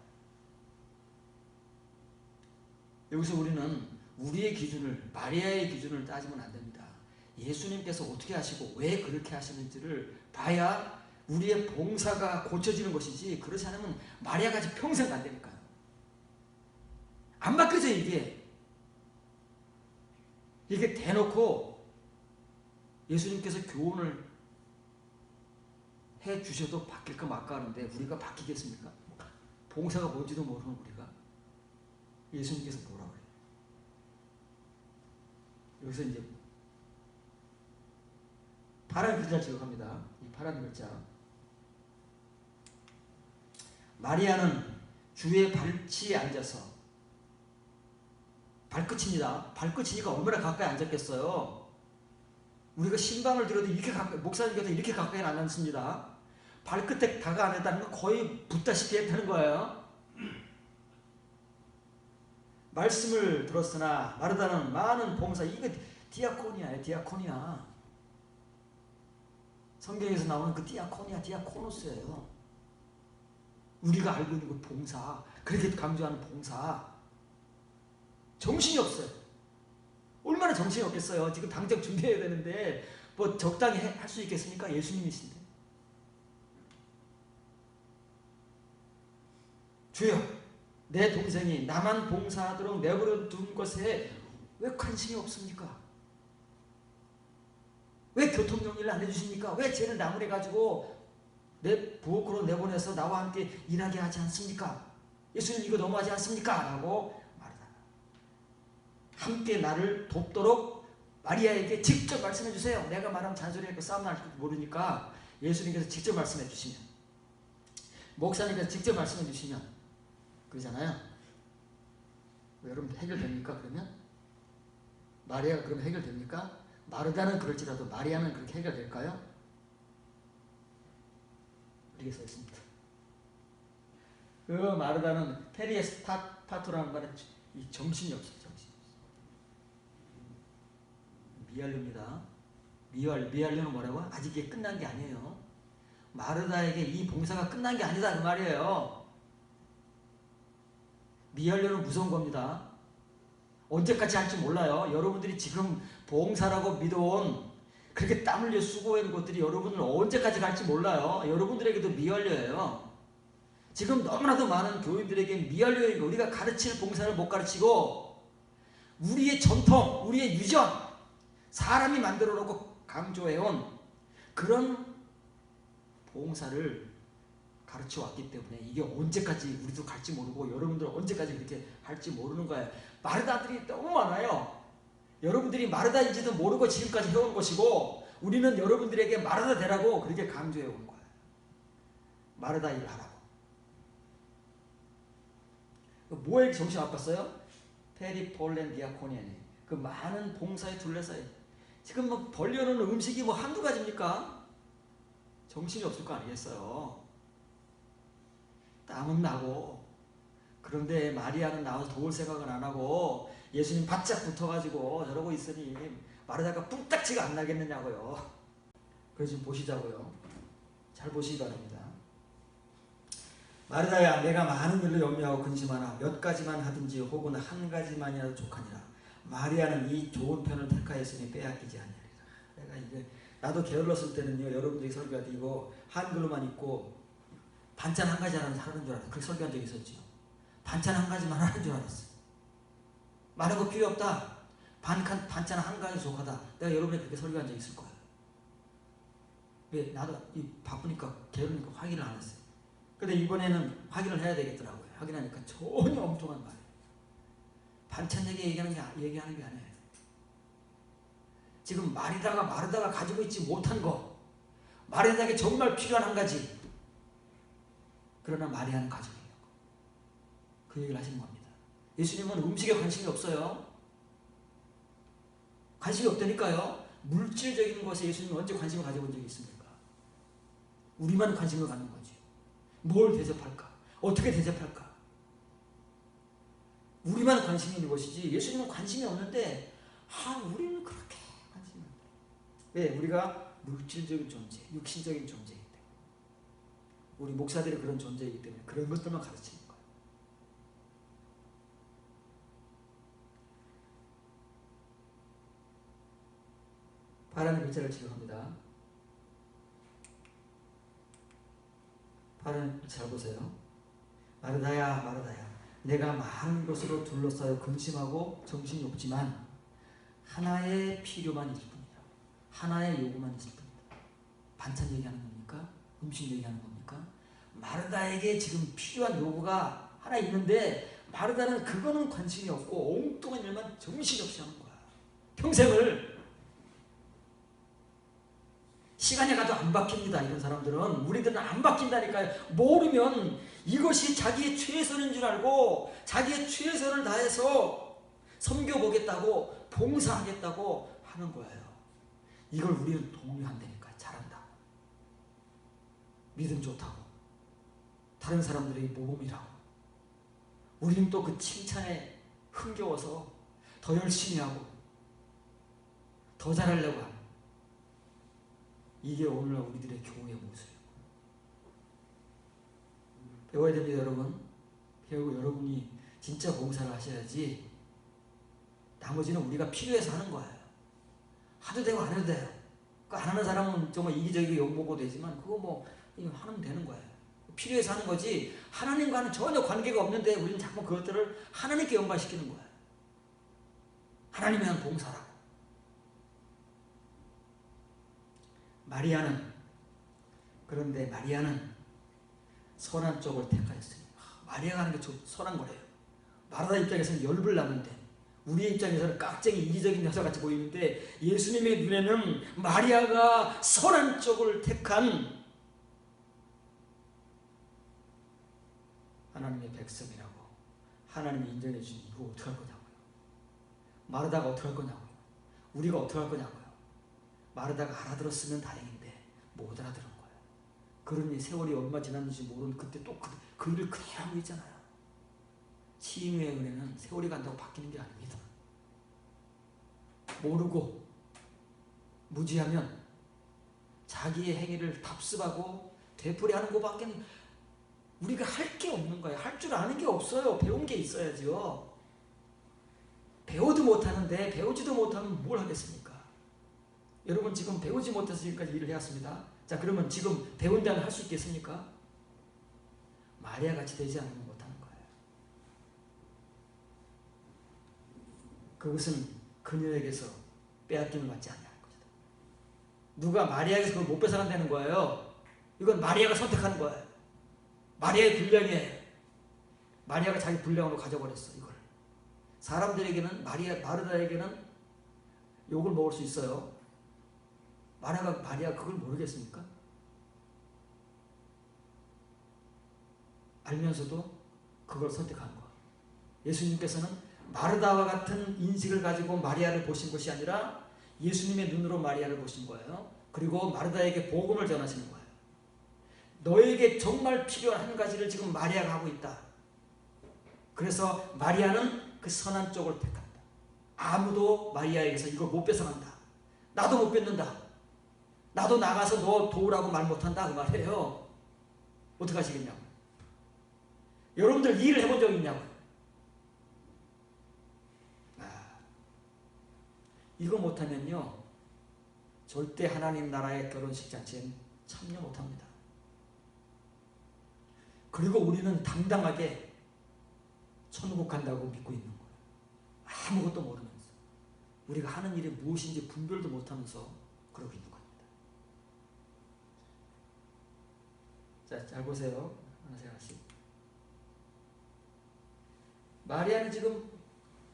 여기서 우리는 우리의 기준을 마리아의 기준을 따지면 안 됩니다. 예수님께서 어떻게 하시고 왜 그렇게 하시는지를 봐야 우리의 봉사가 고쳐지는 것이지 그렇지 않으면 마리아같이 평생 간다니까요. 안 바뀌어져요 이게 대놓고 예수님께서 교훈을 해 주셔도 바뀔까 말까 하는데 우리가 바뀌겠습니까? 봉사가 뭔지도 모르는 우리가 예수님께서 뭐라 그래요? 여기서 이제 파란 글자 지역합니다. 이 파란 글자. 마리아는 주의 발치에 앉아서 발끝입니다. 발끝이니까 얼마나 가까이 앉았겠어요. 우리가 신방을 들어도 이렇게 가까이, 목사님 곁에 이렇게 가까이는 안 앉습니다. 발끝에 다가 안 했다는 건 거의 붙다시피 했다는 거예요. 말씀을 들었으나 마르다는 많은 봉사, 이거 디아코니아. 성경에서 나오는 그 디아코노스예요. 우리가 알고 있는 그 봉사, 그렇게 강조하는 봉사. 정신이 없어요. 얼마나 정신이 없겠어요. 지금 당장 준비해야 되는데 뭐 적당히 할 수 있겠습니까? 예수님이신데. 주여, 내 동생이 나만 봉사하도록 내버려 둔 것에 왜 관심이 없습니까? 왜 교통정리를 안 해주십니까? 왜 쟤를 나무래가지고 내 부엌으로 내보내서 나와 함께 일하게 하지 않습니까? 예수님 이거 너무하지 않습니까? 라고 말하다. 함께 나를 돕도록 마리아에게 직접 말씀해 주세요. 내가 말하면 잔소리하고 싸움 날 줄 모르니까 예수님께서 직접 말씀해 주시면, 목사님께서 직접 말씀해 주시면 그러잖아요. 여러분 해결됩니까? 그러면? 마리아가 그러면 해결됩니까? 마르다는 그럴지라도 마리아는 그렇게 해결될까요? 이렇게 써 있습니다. 그 마르다는 페리에스 파토라는 말에 이 정신이 없어요. 정신이 없어요. 미알류입니다. 미알료는 뭐라고? 아직 이게 끝난 게 아니에요. 마르다에게 이 봉사가 끝난 게 아니다 그 말이에요. 미알료는 무서운 겁니다. 언제까지 할지 몰라요. 여러분들이 지금 봉사라고 믿어온 그렇게 땀 흘려 수고한 것들이 여러분은 언제까지 갈지 몰라요. 여러분들에게도 미완료예요. 지금 너무나도 많은 교인들에게 미완료인 거, 우리가 가르칠 봉사를 못 가르치고 우리의 전통, 우리의 유전, 사람이 만들어 놓고 강조해온 그런 봉사를 가르쳐 왔기 때문에 이게 언제까지 우리도 갈지 모르고 여러분들 언제까지 그렇게 할지 모르는 거예요. 마르다들이 너무 많아요. 여러분들이 마르다인지도 모르고 지금까지 해온 것이고 우리는 여러분들에게 마르다 되라고 그렇게 강조해 온 거예요. 마르다 일 하라고. 뭐에 정신 아팠어요? 페리폴렌 디아코니아니. 그 많은 봉사에 둘러싸여 지금 뭐 벌려놓은 음식이 뭐 한두 가지입니까? 정신이 없을 거 아니겠어요. 땀은 나고 그런데 마리아는 나와서 도울 생각은 안 하고 예수님 바짝 붙어가지고 저러고 있으니 마르다가 뿔딱지가 안 나겠느냐고요. 그래서 지금 보시자고요. 잘 보시기 바랍니다. 마르다야, 내가 많은 일로 염려하고 근심하나 몇 가지만 하든지 혹은 한 가지만이라도 족하니라. 마리아는 이 좋은 편을 택하였으니 빼앗기지 아니하리라. 내가 이게 나도 게을렀을 때는요, 여러분들이 설교할 때 이거 한글로만 읽고 반찬 한 가지 하는 줄 알았어요. 그렇게 설교한 적이 있었죠. 반찬 한 가지만 하는 줄 알았어요. 많은 거 필요 없다. 반찬 한 가지 족하다. 내가 여러분에게 그렇게 설교한 적이 있을 거예요. 왜? 나도 바쁘니까 게으르니까 확인을 안 했어요. 근데 이번에는 확인을 해야 되겠더라고요. 확인하니까 전혀 엉뚱한 말이에요. 반찬 얘기하는 게 아니에요. 지금 마르다가 가지고 있지 못한 거, 마리아에게 정말 필요한 한 가지, 그러나 마리아는 가지고 있는 거. 그 얘기를 하시는 겁니다. 예수님은 음식에 관심이 없어요. 관심이 없다니까요. 물질적인 것에 예수님은 언제 관심을 가져본 적이 있습니까? 우리만 관심을 갖는 거지. 뭘 대접할까? 어떻게 대접할까? 우리만 관심이 있는 것이지 예수님은 관심이 없는데 우리는 그렇게 관심이 없다. 왜? 우리가 물질적인 존재, 육신적인 존재이기 때문에. 우리 목사들이 그런 존재이기 때문에 그런 것들만 가르치는 거예요. 바라는 글자를 지급합니다. 바라는 글자 잘 보세요. 마르다야, 마르다야, 내가 많은 것으로 둘러싸여 근심하고 정신이 없지만 하나의 필요만 있을 뿐이다. 하나의 요구만 있을 뿐이다. 반찬 얘기하는 겁니까? 음식 얘기하는 겁니까? 마르다에게 지금 필요한 요구가 하나 있는데 마르다는 그거는 관심이 없고 엉뚱한 일만 정신없이 하는 거야. 평생을. 시간이 가도 안 바뀝니다. 이런 사람들은. 우리들은 안 바뀐다니까요. 모르면 이것이 자기의 최선인 줄 알고 자기의 최선을 다해서 섬겨보겠다고 봉사하겠다고 하는 거예요. 이걸 우리는 독려한다니까요. 잘한다. 믿음 좋다고. 다른 사람들에게 모범이라고. 우리는 또 그 칭찬에 흥겨워서 더 열심히 하고 더 잘하려고 하는. 이게 오늘날 우리들의 교회의 모습이에요. 배워야 됩니다, 여러분. 배우고 여러분이 진짜 봉사를 하셔야지 나머지는 우리가 필요해서 하는 거예요. 하도 되고 안 해도 돼요. 그 안 하는 사람은 정말 이기적이고 욕먹어도 되지만 그거 뭐 하면 되는 거예요. 필요해서 하는 거지 하나님과는 전혀 관계가 없는데 우리는 자꾸 그것들을 하나님께 연관시키는 거예요. 하나님의 봉사라고. 그런데 마리아는 선한 쪽을 택하였으니 마리아가 하는 게 선한 거래요. 마르다 입장에서는 열불 나는데 우리의 입장에서는 깍쟁이 이기적인 여자같이 보이는데 예수님의 눈에는 마리아가 선한 쪽을 택한 하나님의 백성이라고 하나님이 인정해 주니 이거 어떻게 할 거냐고요. 마르다가 어떻게 할 거냐고요. 우리가 어떻게 할 거냐고요. 마르다가 알아들었으면 다행인데 못 알아들은 거예요. 그러니 세월이 얼마 지났는지 모르는 그때 또 그 일을 그대로 하고 있잖아요. 치유의 은혜는 세월이 간다고 바뀌는 게 아닙니다. 무지하면 자기의 행위를 답습하고 되풀이하는 것밖에 우리가 할 게 없는 거예요. 할 줄 아는 게 없어요. 배운 게 있어야죠. 배우도 못하는데 배우지도 못하면 뭘 하겠습니까? 여러분 지금 배우지 못해서 지금까지 일을 해왔습니다. 자, 그러면 지금 배운 다음에 할 수 있겠습니까? 마리아 같이 되지 않으면 못하는 거예요. 그것은 그녀에게서 빼앗김을 받지 않는 것이다. 누가 마리아에게서 그걸 못 뺏어간다는 거예요. 이건 마리아가 선택하는 거예요. 마리아의 분량이에요. 마리아가 자기 분량으로 가져버렸어, 이걸. 사람들에게는, 마르다에게는 욕을 먹을 수 있어요. 마리아 그걸 모르겠습니까? 알면서도 그걸 선택하는 거예요. 예수님께서는 마르다와 같은 인식을 가지고 마리아를 보신 것이 아니라 예수님의 눈으로 마리아를 보신 거예요. 그리고 마르다에게 복음을 전하시는 거예요. 너에게 정말 필요한 한 가지를 지금 마리아가 하고 있다. 그래서 마리아는 그 선한 쪽을 택한다. 아무도 마리아에게서 이거 못 뺏어간다. 나도 못 뺏는다. 나도 나가서 너 도우라고 말 못한다 그 말이에요. 어떻게 하시겠냐고. 여러분들 이 일을 해본 적 있냐고. 이거 못하면요 절대 하나님 나라의 결혼식 잔치엔 참여 못합니다. 그리고 우리는 당당하게 천국 간다고 믿고 있는 거예요. 아무것도 모르면서 우리가 하는 일이 무엇인지 분별도 못하면서 그러고 있는 겁니다. 자, 잘 보세요. 하나씩 하나씩. 마리아는 지금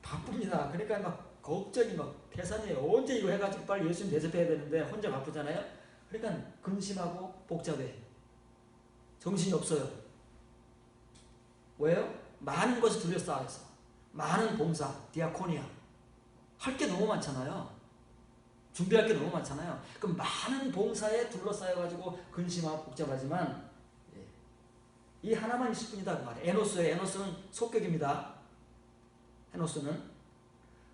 바쁩니다. 그러니까 막 걱정이 막 계산이에요. 언제 이거 해가지고 빨리 예수님 대접해야 되는데 혼자 바쁘잖아요. 그러니까 근심하고 복잡해. 정신이 없어요. 왜요? 많은 것을 둘러싸여 있어. 많은 봉사, 디아코니아. 할 게 너무 많잖아요. 준비할 게 너무 많잖아요. 그럼 많은 봉사에 둘러싸여가지고 근심하고 복잡하지만 이 하나만 있을 뿐이다 그 말이에요. 에노스예요. 에노스는 속격입니다. 에노스는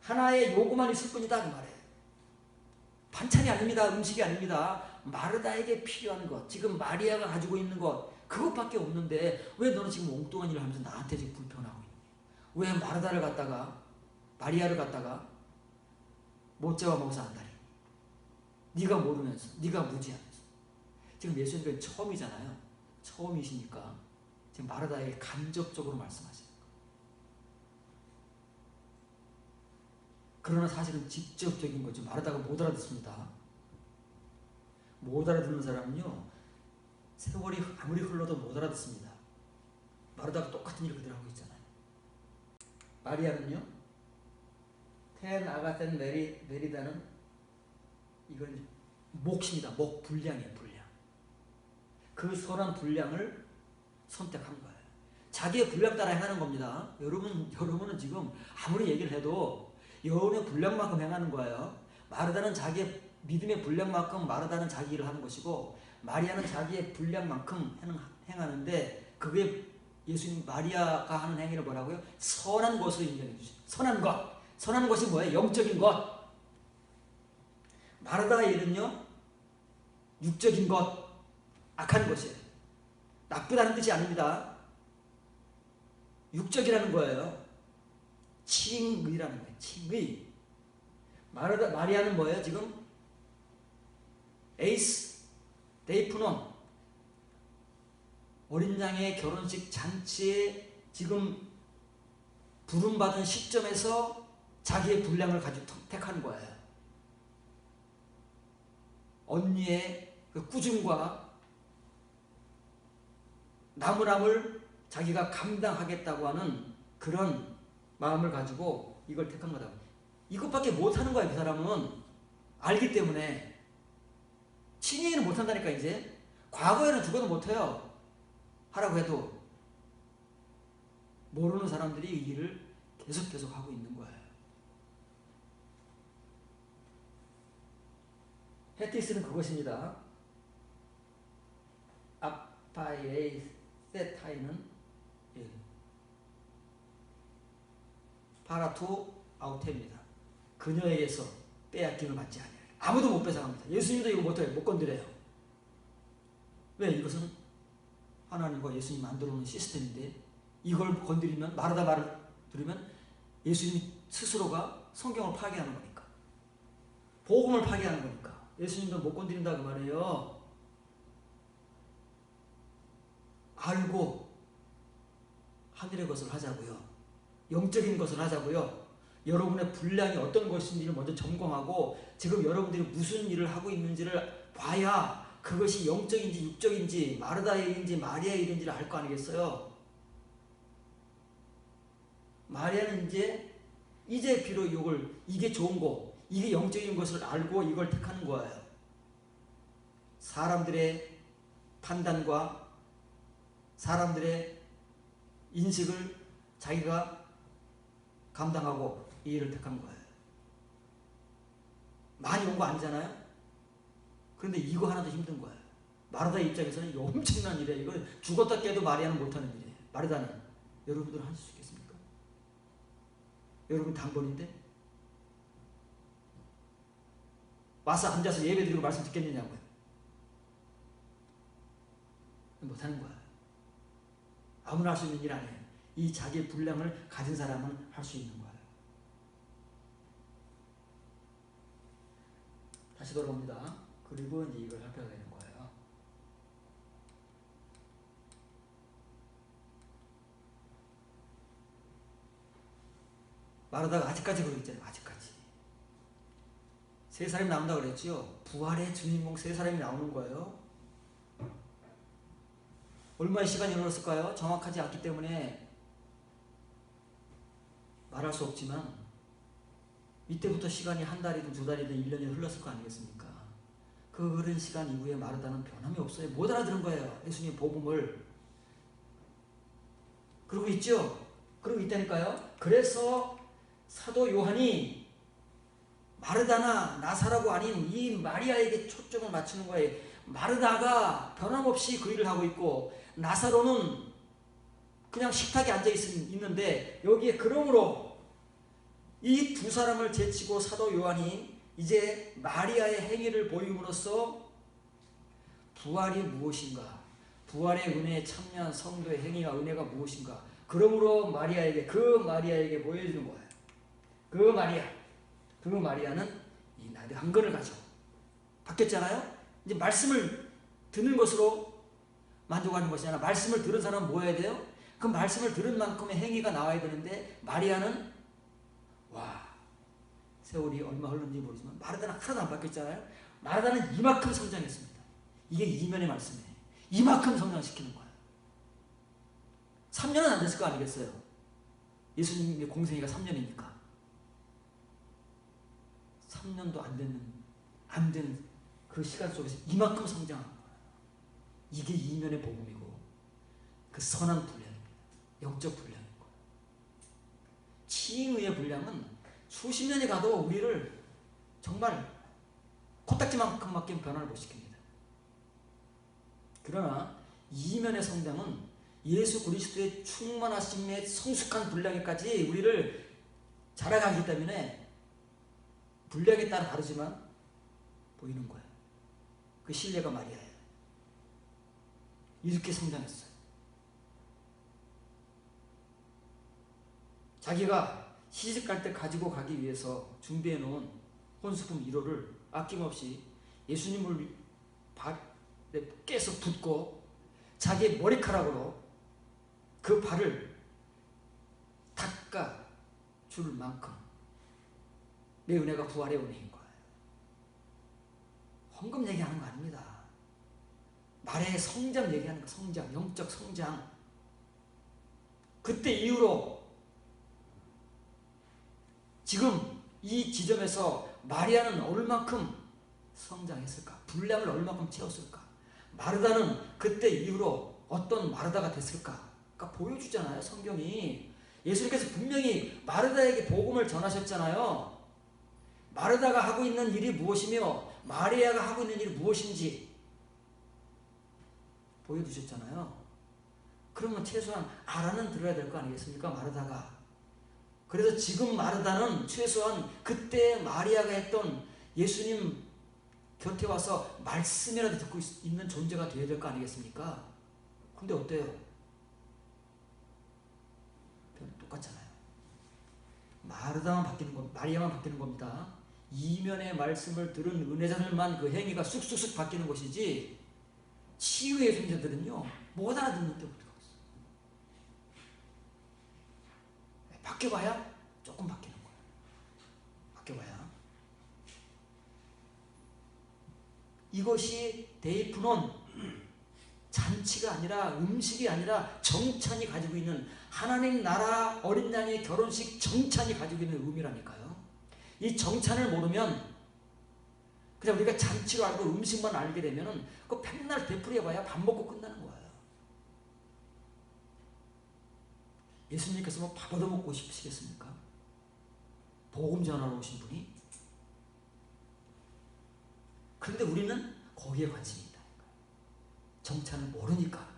하나의 요구만 있을 뿐이다 그 말이에요. 반찬이 아닙니다. 음식이 아닙니다. 마르다에게 필요한 것, 지금 마리아가 가지고 있는 것, 그것밖에 없는데 왜 너는 지금 엉뚱한 일을 하면서 나한테 지금 불평하고 있니? 왜 마리아를 갖다가 못 잡아먹어서 안달이니? 네가 모르면서, 네가 무지하면서. 지금 예수님은 처음이잖아요. 처음이시니까 지금 마르다에게 간접적으로 말씀하시는 거예요. 그러나 사실은 직접적인 거죠. 마르다가 못 알아듣습니다. 못 알아듣는 사람은요 세월이 아무리 흘러도 못 알아듣습니다. 마르다가 똑같은 일을 그대로 하고 있잖아요. 마리아는요 텐 아가센 메리다는 이건 몫입니다. 분량이에요. 분량. 그 선한 분량을 선택한 거예요. 자기의 분량 따라 행하는 겁니다. 여러분은 지금 아무리 얘기를 해도 여러분의 분량만큼 행하는 거예요. 마르다는 자기의 믿음의 분량만큼 마르다는 자기 일을 하는 것이고 마리아는 자기의 분량만큼 행하는데 그게 예수님 마리아가 하는 행위를 뭐라고요? 선한 것으로 인정해 주시죠. 선한 것. 선한 것이 뭐예요? 영적인 것. 마르다의 일은요 육적인 것, 악한 것이에요. 나쁘다는 뜻이 아닙니다. 육적이라는 거예요. 칭의라는 거예요. 칭의. 마리아는 뭐예요? 지금 에이스 데이프논 어린 양의 결혼식 잔치에 지금 부름받은 시점에서 자기의 분량을 가지고 택한 거예요. 언니의 그 꾸중과 나무람을 자기가 감당하겠다고 하는 그런 마음을 가지고 이걸 택한 거다. 이것밖에 못하는 거예요. 그 사람은 알기 때문에. 칭의는 못한다니까. 이제 과거에는 죽어도 못해요. 하라고 해도. 모르는 사람들이 이 일을 계속 하고 있는 거예요. 헤티스는 그것입니다. 아파이에이 세타이는 파라투 아우테입니다. 그녀에게서 빼앗김을 받지 아니하리라. 아무도 못 뺏어갑니다. 예수님도 이거 못 건드려요. 왜? 이것은 하나님과 예수님 만들어 놓은 시스템인데 이걸 건드리면, 마르다 말을 들으면 예수님 스스로가 성경을 파괴하는 거니까, 복음을 파괴하는 거니까 예수님도 못 건드린다 그 말이에요. 알고 하늘의 것을 하자고요. 영적인 것을 하자고요. 여러분의 분량이 어떤 것인지를 먼저 점검하고 지금 여러분들이 무슨 일을 하고 있는지를 봐야 그것이 영적인지 육적인지 마르다의 일인지 마리아의 일인지를 알 거 아니겠어요. 마리아는 이제 비록 이게 좋은 거, 이게 영적인 것을 알고 이걸 택하는 거예요. 사람들의 판단과 사람들의 인식을 자기가 감당하고 이 일을 택한 거예요. 많이 온 거 아니잖아요. 그런데 이거 하나도 힘든 거예요. 마르다 입장에서는 이거 엄청난 일이에요. 이거 죽었다 깨도 마리아는 못하는 일이에요. 마르다는. 여러분들은 하실 수 있겠습니까? 여러분 단번인데 와서 앉아서 예배 드리고 말씀 듣겠느냐고요. 못하는 거예요. 아무나 할 수 있는 일 아니에요. 이 자기의 분량을 가진 사람은 할 수 있는 거예요. 다시 돌아옵니다. 그리고 이제 이걸 살펴야 되는 거예요. 마르다가 아직까지 그러고 있잖아요. 아직까지. 세 사람이 나온다고 그랬지요. 부활의 주인공 세 사람이 나오는 거예요. 얼마의 시간이 흘렀을까요? 정확하지 않기 때문에 말할 수 없지만 이때부터 시간이 한 달이든 두 달이든 1년이 흘렀을 거 아니겠습니까? 그 흐른 시간 이후에 마르다는 변함이 없어요. 못 알아들은 거예요. 예수님 복음을. 그러고 있죠? 그러고 있다니까요. 그래서 사도 요한이 마르다나 나사라고 아닌 이 마리아에게 초점을 맞추는 거예요. 마르다가 변함없이 그 일을 하고 있고 나사로는 그냥 식탁에 앉아 있는데 여기에 그러므로 이 두 사람을 제치고 사도 요한이 이제 마리아의 행위를 보임으로써 부활이 무엇인가, 부활의 은혜에 참여한 성도의 행위와 은혜가 무엇인가, 그러므로 그 마리아에게 보여주는 거예요. 그 마리아는 이 나대 한 건을 가지고 바뀌었잖아요. 이제 말씀을 듣는 것으로 만족하는 것이 아니라 말씀을 들은 사람은 뭐 해야 돼요? 그 말씀을 들은 만큼의 행위가 나와야 되는데 마리아는 세월이 얼마 흘렀는지 모르지만 마르다는 하나도 안 바뀌었잖아요. 마르다는 이만큼 성장했습니다. 이게 이면의 말씀이에요. 이만큼 성장시키는 거예요. 3년은 안 됐을 거 아니겠어요? 예수님의 공생애가 3년이니까 3년도 안 되는 그 시간 속에서 이만큼 성장한 거예요. 이게 이면의 복음이고 그 선한 분량입니다. 영적 분량인 거예요. 칭의의 분량은 수십 년이 가도 우리를 정말 코딱지만큼밖에 변화를 못 시킵니다. 그러나 이면의 성장은 예수 그리스도의 충만하심의 성숙한 분량에까지 우리를 자라가기 때문에 분량에 따라 다르지만 보이는 거예요. 그 신뢰가 마리아예요. 이렇게 성장했어요. 자기가 시집갈 때 가지고 가기 위해서 준비해 놓은 혼수품 1호를 아낌없이 예수님을 발에 깨서 붓고 자기의 머리카락으로 그 발을 닦아 줄 만큼 내 은혜가 부활의 은혜인 거예요. 헌금 얘기하는 거 아닙니다. 말의 성장 얘기하는 거, 성장, 영적 성장. 그때 이후로 지금 이 지점에서 마리아는 얼만큼 성장했을까? 분량을 얼만큼 채웠을까? 마르다는 그때 이후로 어떤 마르다가 됐을까? 그러니까 보여주잖아요, 성경이. 예수님께서 분명히 마르다에게 복음을 전하셨잖아요. 마르다가 하고 있는 일이 무엇이며 마리아가 하고 있는 일이 무엇인지 보여주셨잖아요. 그러면 최소한 알아는 들어야 될 거 아니겠습니까? 마르다가. 그래서 지금 마르다는 최소한 그때 마리아가 했던 예수님 곁에 와서 말씀이라도 듣고 있는 존재가 되어야 될 거 아니겠습니까? 근데 어때요? 똑같잖아요. 마르다만 바뀌는 것, 마리아만 바뀌는 겁니다. 이면의 말씀을 들은 은혜자들만 그 행위가 쑥쑥쑥 바뀌는 것이지, 치유의 존재들은요 못 알아듣는 때부터 있어요. 바뀌어봐야 조금 바뀌는 거예요. 바뀌어봐야. 이것이 데이프논, 잔치가 아니라 음식이 아니라 정찬이 가지고 있는, 하나님 나라 어린 양의 결혼식 정찬이 가지고 있는 의미라니까요. 이 정찬을 모르면 그냥 우리가 잔치로 알고 음식만 알게 되면은 그 맨날 되풀이해봐야 밥 먹고 끝나는 거예요. 예수님께서 뭐 밥 얻어먹고 싶으시겠습니까? 복음 전하러 오신 분이? 그런데 우리는 거기에 관심이 있다. 정찬을 모르니까.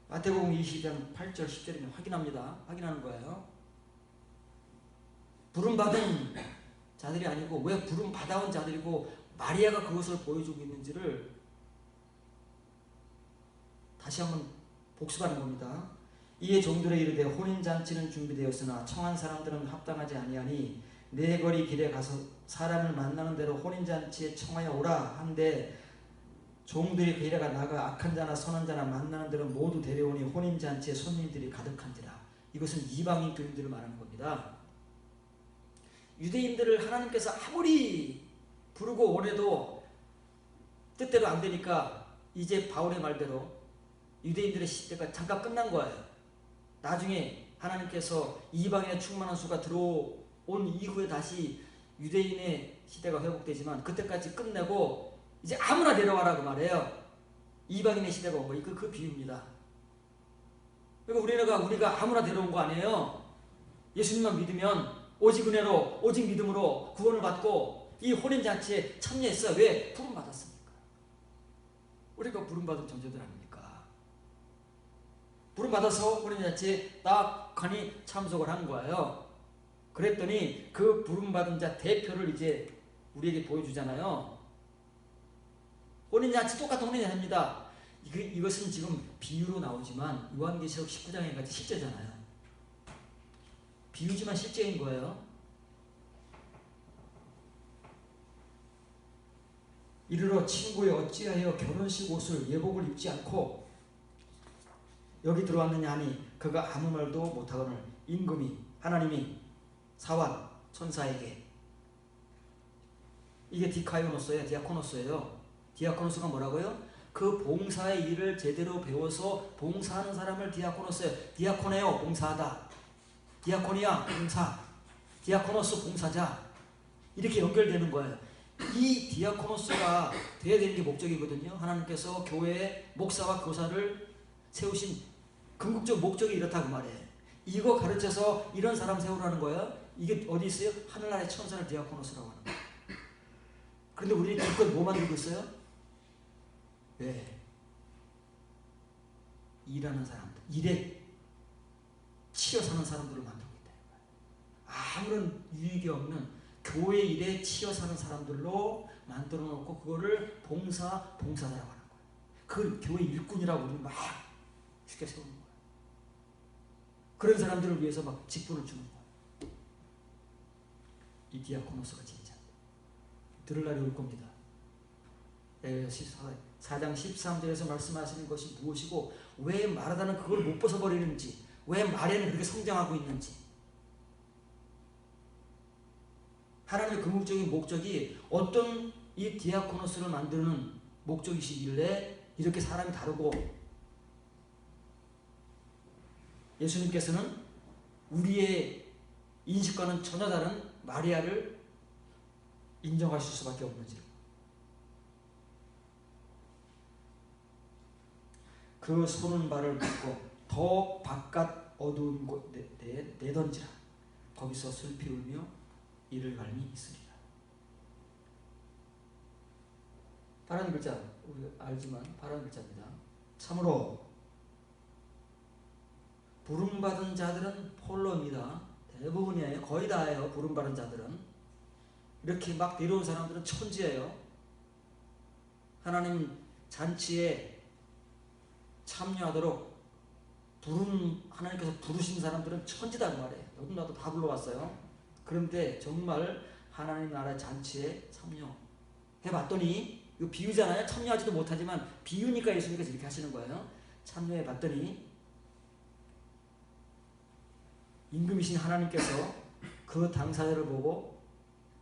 마태복음 20장 8절 10절이면 확인하는 거예요. 부름받은 자들이 아니고 왜 부름받아온 자들이고 마리아가 그것을 보여주고 있는지를 다시 한번 복습하는 겁니다. 이에 종들의 이르되 혼인잔치는 준비되었으나 청한 사람들은 합당하지 아니하니 네 거리 길에 가서 사람을 만나는 대로 혼인잔치에 청하여 오라 한데 종들이 그 일에가 나가 악한 자나 선한 자나 만나는 대로 모두 데려오니 혼인잔치에 손님들이 가득한지라. 이것은 이방인 교인들을 말하는 겁니다. 유대인들을 하나님께서 아무리 부르고 오래도 뜻대로 안 되니까 이제 바울의 말대로 유대인들의 시대가 잠깐 끝난 거예요. 나중에 하나님께서 이방인의 충만한 수가 들어온 이후에 다시 유대인의 시대가 회복되지만 그때까지 끝내고 이제 아무나 데려와라 그 말이에요. 이방인의 시대가 온 거예요. 그 비유입니다. 그러니까 우리가 아무나 데려온 거 아니에요. 예수님만 믿으면 오직 은혜로 오직 믿음으로 구원을 받고 이 혼인잔치에 참여했어요. 왜? 부름받았습니까? 우리가 부름받은 존재들 아닙니까? 부름받아서 혼인잔치에 딱하니 참석을 한 거예요. 그랬더니 그 부름받은 자 대표를 이제 우리에게 보여주잖아요. 혼인잔치 똑같은 혼인잔치입니다. 이것은 지금 비유로 나오지만 요한계시록 19장에 같이 실제잖아요. 비유지만 실제인 거예요. 이르러 친구여 어찌하여 결혼식 옷을 예복을 입지 않고 여기 들어왔느냐 하니 그가 아무 말도 못하거늘 임금이 하나님이 사환 천사에게, 이게 디카이오노스예요. 디아코노스예요. 디아코노스가 뭐라고요? 그 봉사의 일을 제대로 배워서 봉사하는 사람을 디아코노스예요. 디아코네요 봉사하다, 디아코니아 봉사, 디아코노스 봉사자, 이렇게 연결되는 거예요. 이 디아코노스가 돼야 되는 게 목적이거든요. 하나님께서 교회에 목사와 교사를 세우신 궁극적 목적이 이렇다 그 말이에요. 이거 가르쳐서 이런 사람 세우라는 거예요. 이게 어디 있어요? 하늘나라의 천사를 디아코노스라고 하는 거예요. 그런데 우리는 기껏 뭐 만들고 있어요? 왜? 일하는 사람들, 일에 치여 사는 사람들을 만들고 있다. 아무런 유익이 없는 교회 일에 치여 사는 사람들로 만들어 놓고 그거를 봉사자라고 하는 거예요. 그걸 교회 일꾼이라고 우리 막 쉽게 세우는 거예요. 그런 사람들을 위해서 막 직분을 주는 거예요. 이 디아코노스가 진짜 들을 날이 올 겁니다. 4장 13절에서 말씀하시는 것이 무엇이고 왜 마르다는 그걸 못 벗어버리는지, 왜 마리아는 그렇게 성장하고 있는지, 하나님의 궁극적인 목적이 어떤 이 디아코노스를 만드는 목적이시길래 이렇게 사람이 다르고 예수님께서는 우리의 인식과는 전혀 다른 마리아를 인정하실 수밖에 없는지. 그 손은 발을 묶고 더 바깥 어두운 곳에 내던지라. 거기서 슬피 울며 이를 갈미 있으리라. 파란 글자, 우리 알지만 파란 글자입니다. 참으로 부름받은 자들은 폴로입니다. 대부분이에요. 거의 다예요. 부름받은 자들은. 이렇게 막 내려온 사람들은 천지예요. 하나님 잔치에 참여하도록 하나님께서 부르신 사람들은 천지다 그 말이에요. 너도 나도 다 불러왔어요. 그런데 정말 하나님 나라 잔치에 참여해봤더니, 이거 비유잖아요. 참여하지도 못하지만 비유니까 예수님께서 이렇게 하시는 거예요. 참여해봤더니 임금이신 하나님께서 그 당사자를 보고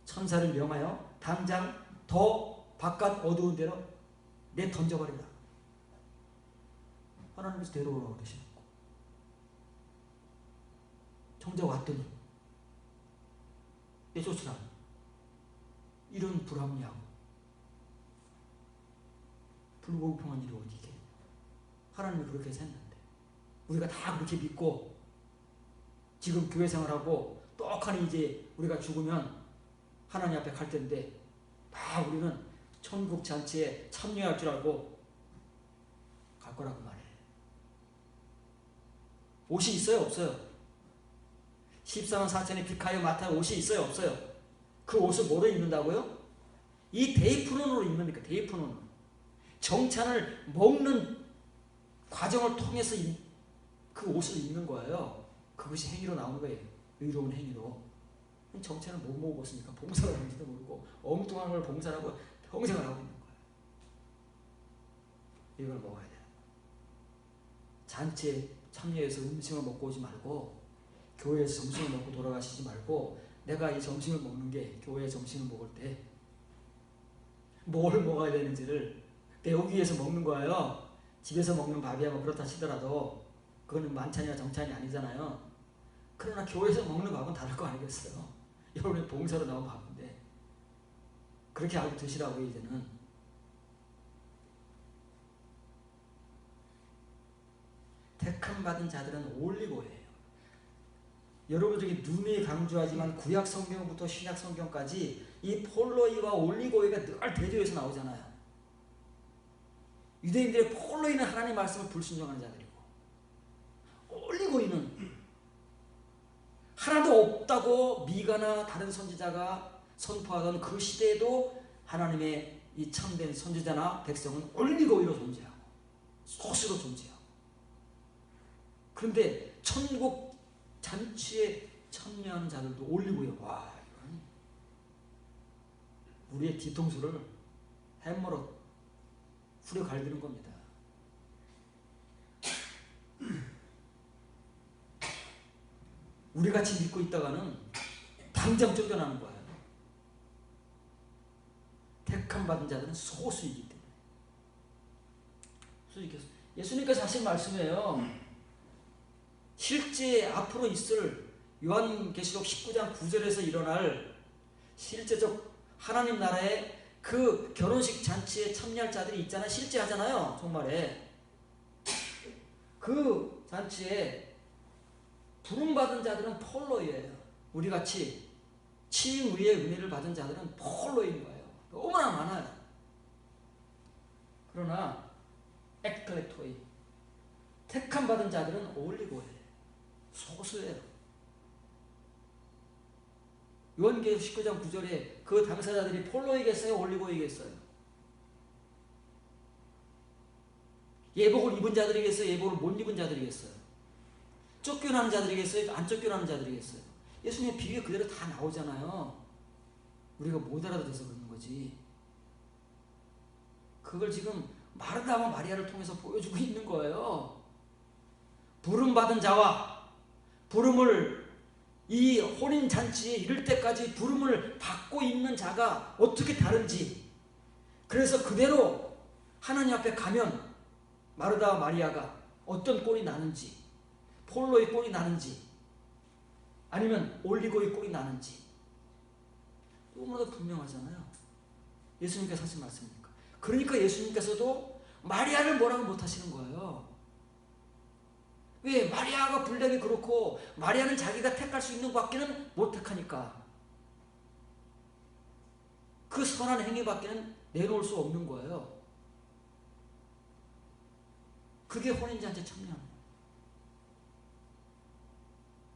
천사를 명하여 당장 더 바깥 어두운 데로 내 던져버리라. 하나님께서 데려오라고 그러시고 정작 왔더니 내쫓으라. 이런 불합리하고 불공평한 일이 어디게. 하나님이 그렇게 했는데 우리가 다 그렇게 믿고 지금 교회 생활하고 떡하니 이제 우리가 죽으면 하나님 앞에 갈 텐데 다 우리는 천국 잔치에 참여할 줄 알고 갈 거라고 말해. 옷이 있어요? 없어요? 14만 4천의 비카요 마타 옷이 있어요? 없어요? 그 옷을 뭐로 입는다고요? 이 데이프논으로 입는다니까. 데이프논. 정찬을 먹는 과정을 통해서 그 옷을 입는 거예요. 그것이 행위로 나오는 거예요. 의로운 행위로. 정체는 못 먹었으니까 봉사를 하는지도 모르고 엉뚱한 걸 봉사하고 평생을 하고 있는 거예요. 이걸 먹어야 돼요. 잔치에 참여해서 음식을 먹고 오지 말고 교회에서 점심을 먹고 돌아가시지 말고 내가 이 점심을 먹는 게 교회 점심을 먹을 때 뭘 먹어야 되는지를 배우기 위해서 먹는 거예요. 집에서 먹는 밥이야 뭐 그렇다 치더라도 그거는 만찬이나 정찬이 아니잖아요. 그러나 교회에서 먹는 밥은 다를 거 아니겠어요. 여러분의 봉사로 나온 밥인데 그렇게 알고 드시라고. 이제는 택함 받은 자들은 올리고예요. 여러분 중에 눈이 강조하지만 구약 성경부터 신약 성경까지 이 폴로이와 올리고이가 늘 대조해서 나오잖아요. 유대인들의 폴로이는 하나님의 말씀을 불순종하는 자들이고 올리고이는 하나도 없다고 미가나 다른 선지자가 선포하던 그 시대에도 하나님의 이 참된 선지자나 백성은 올리고이로 존재하고 소수로 존재하고. 그런데 천국 잔치에 참여하는 자들도 올리고요. 와, 이건 우리의 뒤통수를 햄머로 후려 갈기는 겁니다. 우리같이 믿고 있다가는 당장 쫓겨나는 거예요. 택함 받은 자들은 소수이기 때문에. 예수님께서 하신 말씀이에요. 실제 앞으로 있을 요한계시록 19장 9절에서 일어날 실제적 하나님 나라의 그 결혼식 잔치에 참여할 자들이 있잖아요. 실제 하잖아요. 정말에. 그 잔치에 부름받은 자들은 폴로이에요. 우리같이 치임 위에 은혜를 받은 자들은 폴로인 거예요. 너무나 많아요. 그러나 에클레토이 택함 받은 자들은 올리고예요. 소수예요. 요한계시록 19장 9절에 그 당사자들이 폴로이겠어요? 올리고이겠어요? 예복을 입은 자들이겠어요? 예복을 못 입은 자들이겠어요? 쫓겨나는 자들이겠어요? 안 쫓겨나는 자들이겠어요? 예수님의 비유에 그대로 다 나오잖아요. 우리가 못 알아들어서 그러는 거지. 그걸 지금 마르다와 마리아를 통해서 보여주고 있는 거예요. 부름받은 자와 부름을 이 혼인잔치에 이를 때까지 부름을 받고 있는 자가 어떻게 다른지, 그래서 그대로 하나님 앞에 가면 마르다와 마리아가 어떤 꼴이 나는지, 폴로의 꼴이 나는지 아니면 올리고의 꼴이 나는지 너무나도 분명하잖아요. 예수님께서 하신 말씀이니까. 그러니까 예수님께서도 마리아를 뭐라고 못하시는 거예요. 왜? 마리아가 분량이 그렇고 마리아는 자기가 택할 수 있는 것밖에는 못 택하니까. 그 선한 행위밖에는 내놓을 수 없는 거예요. 그게 혼인잔치에 참여하는 거예요.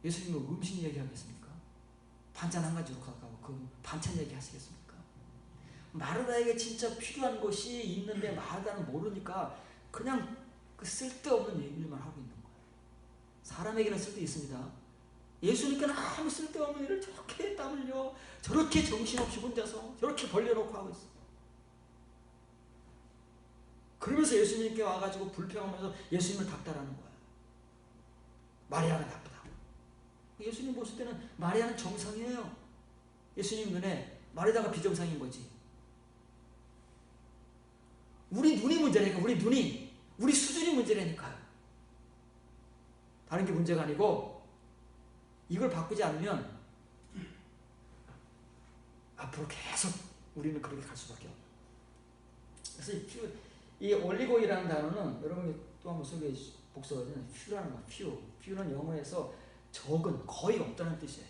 예수님은 음식 얘기하겠습니까? 반찬 한 가지로 가고 그 반찬 얘기하시겠습니까? 마르다에게 진짜 필요한 것이 있는데 마르다는 모르니까 그냥 그 쓸데없는 얘기만 하고 있는 거예요. 사람에게는 쓸데 있습니다. 예수님께는 아무 쓸데없는 일을 저렇게 땀 흘려 저렇게 정신없이 혼자서 저렇게 벌려놓고 하고 있어요. 그러면서 예수님께 와가지고 불평하면서 예수님을 닥달하는 거예요. 마리아가 나쁘다고. 예수님 보실 때는 마리아는 정상이에요. 예수님 눈에 마리아가 비정상인 거지. 우리 눈이 문제라니까. 우리 수준이 문제라니까요. 다른 게 문제가 아니고 이걸 바꾸지 않으면 앞으로 계속 우리는 그렇게 갈 수밖에 없어요. 그래서 이 올리고이라는 단어는 여러분이 또 한번 복습하자면 퓨라는 거. 퓨는 영어에서 적은, 거의 없다는 뜻이에요.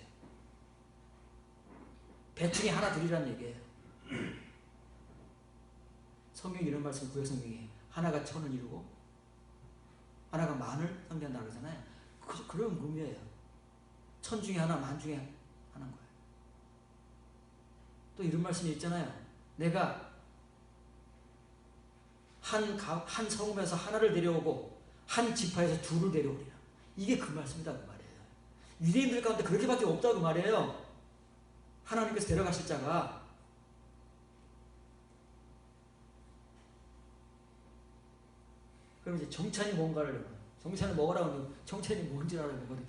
배 중에 하나 둘이라는 얘기예요. 성경이 이런 말씀, 구약 성경이 하나가 천을 이루고 하나가 만을 상대한다고 그러잖아요. 그런 의미예요. 천 중에 하나, 만 중에 하나인 거예요. 또 이런 말씀이 있잖아요. 내가 한 성읍에서 하나를 데려오고 한 지파에서 둘을 데려오리라. 이게 그 말씀이다 그 말이에요. 유대인들 가운데 그렇게밖에 없다고 그 말이에요. 하나님께서 데려가실 자가. 그럼 이제 정찬이 뭔가를 정찬을 먹으라고 하면 정찬이 뭔지 알아야 먹거든요.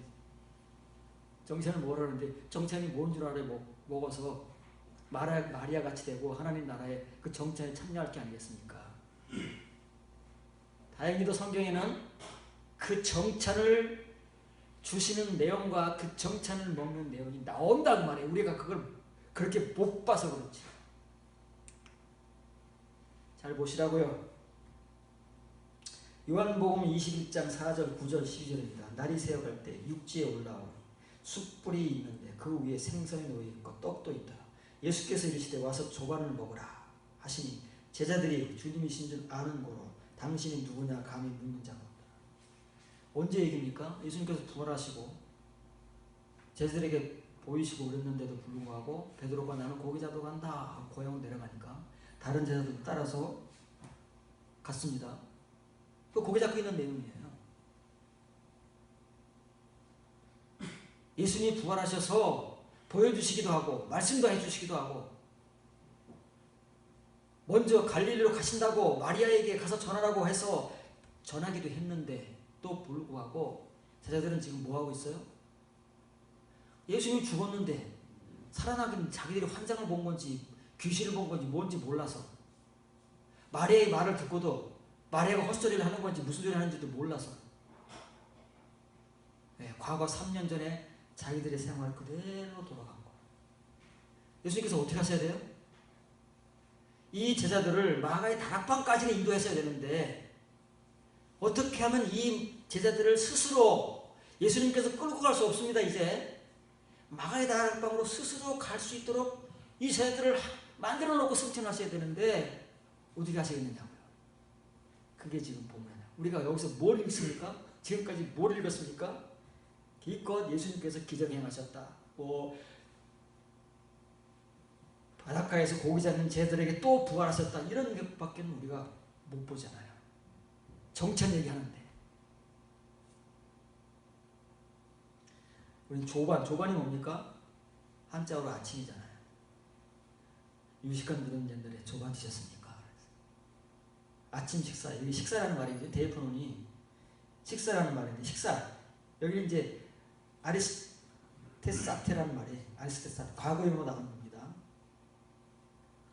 정찬을 먹으라는데 정찬이 뭔 줄 알아야 먹어서 마리아 같이 되고 하나님 나라에 그 정찬에 참여할 게 아니겠습니까? 다행히도 성경에는 그 정찬을 주시는 내용과 그 정찬을 먹는 내용이 나온다고 말해요. 우리가 그걸 그렇게 못 봐서 그렇지. 잘 보시라고요. 요한복음 21장 4절 9절 12절입니다. 날이 새어갈 때 육지에 올라오니 숯불이 있는데 그 위에 생선이 놓여있고 떡도 있더라. 예수께서 이르시되 와서 조반을 먹으라 하시니 제자들이 주님이신 줄 아는 고로 당신이 누구냐 감히 묻는 자가 없더라. 언제 얘기입니까? 예수님께서 부활하시고 제자들에게 보이시고 그랬는데도 불구하고 베드로가 나는 고기 잡으러 간다 하고 고향으로 내려가니까 다른 제자들도 따라서 갔습니다. 그 고기 잡고 있는 내용이에요. 예수님이 부활하셔서 보여주시기도 하고 말씀도 해주시기도 하고 먼저 갈릴리로 가신다고 마리아에게 가서 전하라고 해서 전하기도 했는데 또 불구하고 제자들은 지금 뭐하고 있어요? 예수님이 죽었는데 살아나긴 자기들이 환상을 본 건지 귀신을 본 건지 뭔지 몰라서 마리아의 말을 듣고도 마리아가 헛소리를 하는 건지 무슨 소리를 하는지도 몰라서 과거 3년 전에 자기들의 생활 그대로 돌아간 거예요. 예수님께서 어떻게 하셔야 돼요? 이 제자들을 마가의 다락방까지는 인도했어야 되는데 어떻게 하면 이 제자들을 스스로 예수님께서 끌고 갈 수 없습니다. 이제 마가의 다락방으로 스스로 갈 수 있도록 이 제자들을 만들어 놓고 승천하셔야 되는데 어떻게 하시겠느냐고요. 그게 지금 본문이에요. 우리가 여기서 뭘 읽습니까? 지금까지 뭘 읽었습니까? 기껏 예수님께서 기적을 행하셨다. 바닷가에서 고기 잡는 제자들에게 또 부활하셨다. 이런 것밖에 우리가 못 보잖아요. 정찬 얘기하는데. 우리는 조반이 뭡니까? 한자어로 아침이잖아요. 유식한 분은 옛날에 조반 드셨습니까? 아침 식사. 여기 식사라는 말이죠. 대표론이 식사라는 말인데 식사. 여기 이제 아리스테사테라는 말이 아리스테사테 과거형으로 나오는 겁니다.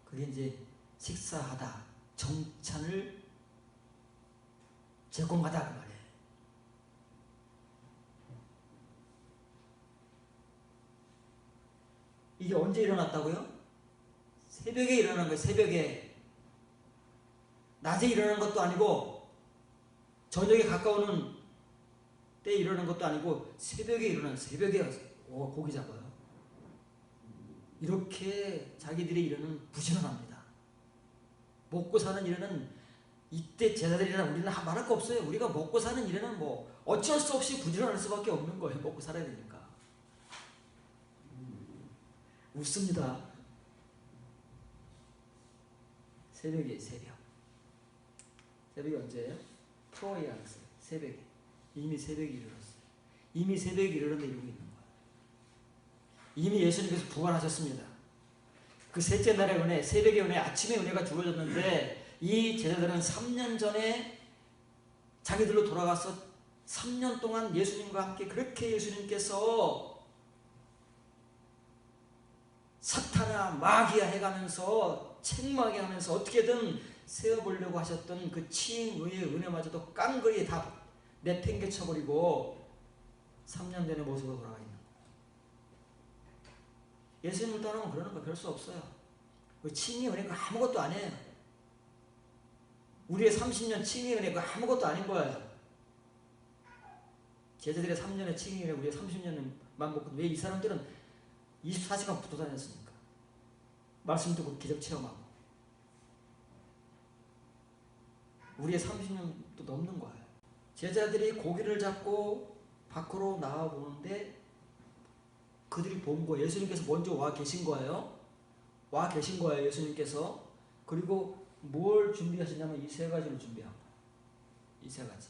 그게 이제 식사하다, 정찬을 제공하다 그 말이에요. 이게 언제 일어났다고요? 새벽에 일어난 거예요. 새벽에. 낮에 일어난 것도 아니고 저녁에 가까우는 때에 일어난 것도 아니고 새벽에 일어난 새벽에 고기 잡아요. 이렇게 자기들의 일은 부지런합니다. 먹고 사는 일은 이때 제자들이나 우리는 말할 거 없어요. 우리가 먹고 사는 일에는 뭐 어쩔 수 없이 부지런할 수밖에 없는 거예요. 먹고 살아야 되니까. 웃습니다. 새벽이에요, 새벽. 새벽이 언제예요? 트로이 안에서 새벽에. 이미 새벽이 이르렀어요. 이미 새벽이 이르렀는데 이러고 있는 거예요. 이미 예수님께서 부활하셨습니다. 그 셋째 날의 은혜, 새벽의 은혜, 아침의 은혜가 주어졌는데 이 제자들은 3년 전에 자기들로 돌아가서 3년 동안 예수님과 함께 그렇게 예수님께서 사탄아 마귀야 해가면서 책망하게 하면서 어떻게든 세워보려고 하셨던 그 칭의의 은혜마저도 깡그리 다 내팽개쳐버리고 3년 전의 모습으로 돌아가 있는 거예요. 예수님을 떠나면 그러는 거 별 수 없어요. 그 칭의의 은혜가 아무것도 아니에요. 우리의 30년 칭의의 은혜가 아무것도 아닌 거예요. 제자들의 3년의 칭의의 은혜 우리의 30년은 만먹고 왜 이 사람들은 24시간 붙어 다녔습니까? 말씀 듣고 기적 체험하고. 우리의 30년도 넘는 거예요. 제자들이 고기를 잡고 밖으로 나와 보는데 그들이 본 거예요. 예수님께서 먼저 와 계신 거예요. 와 계신 거예요. 예수님께서. 그리고 뭘 준비하시냐면 이 세 가지를 준비한 거예요. 이 세 가지.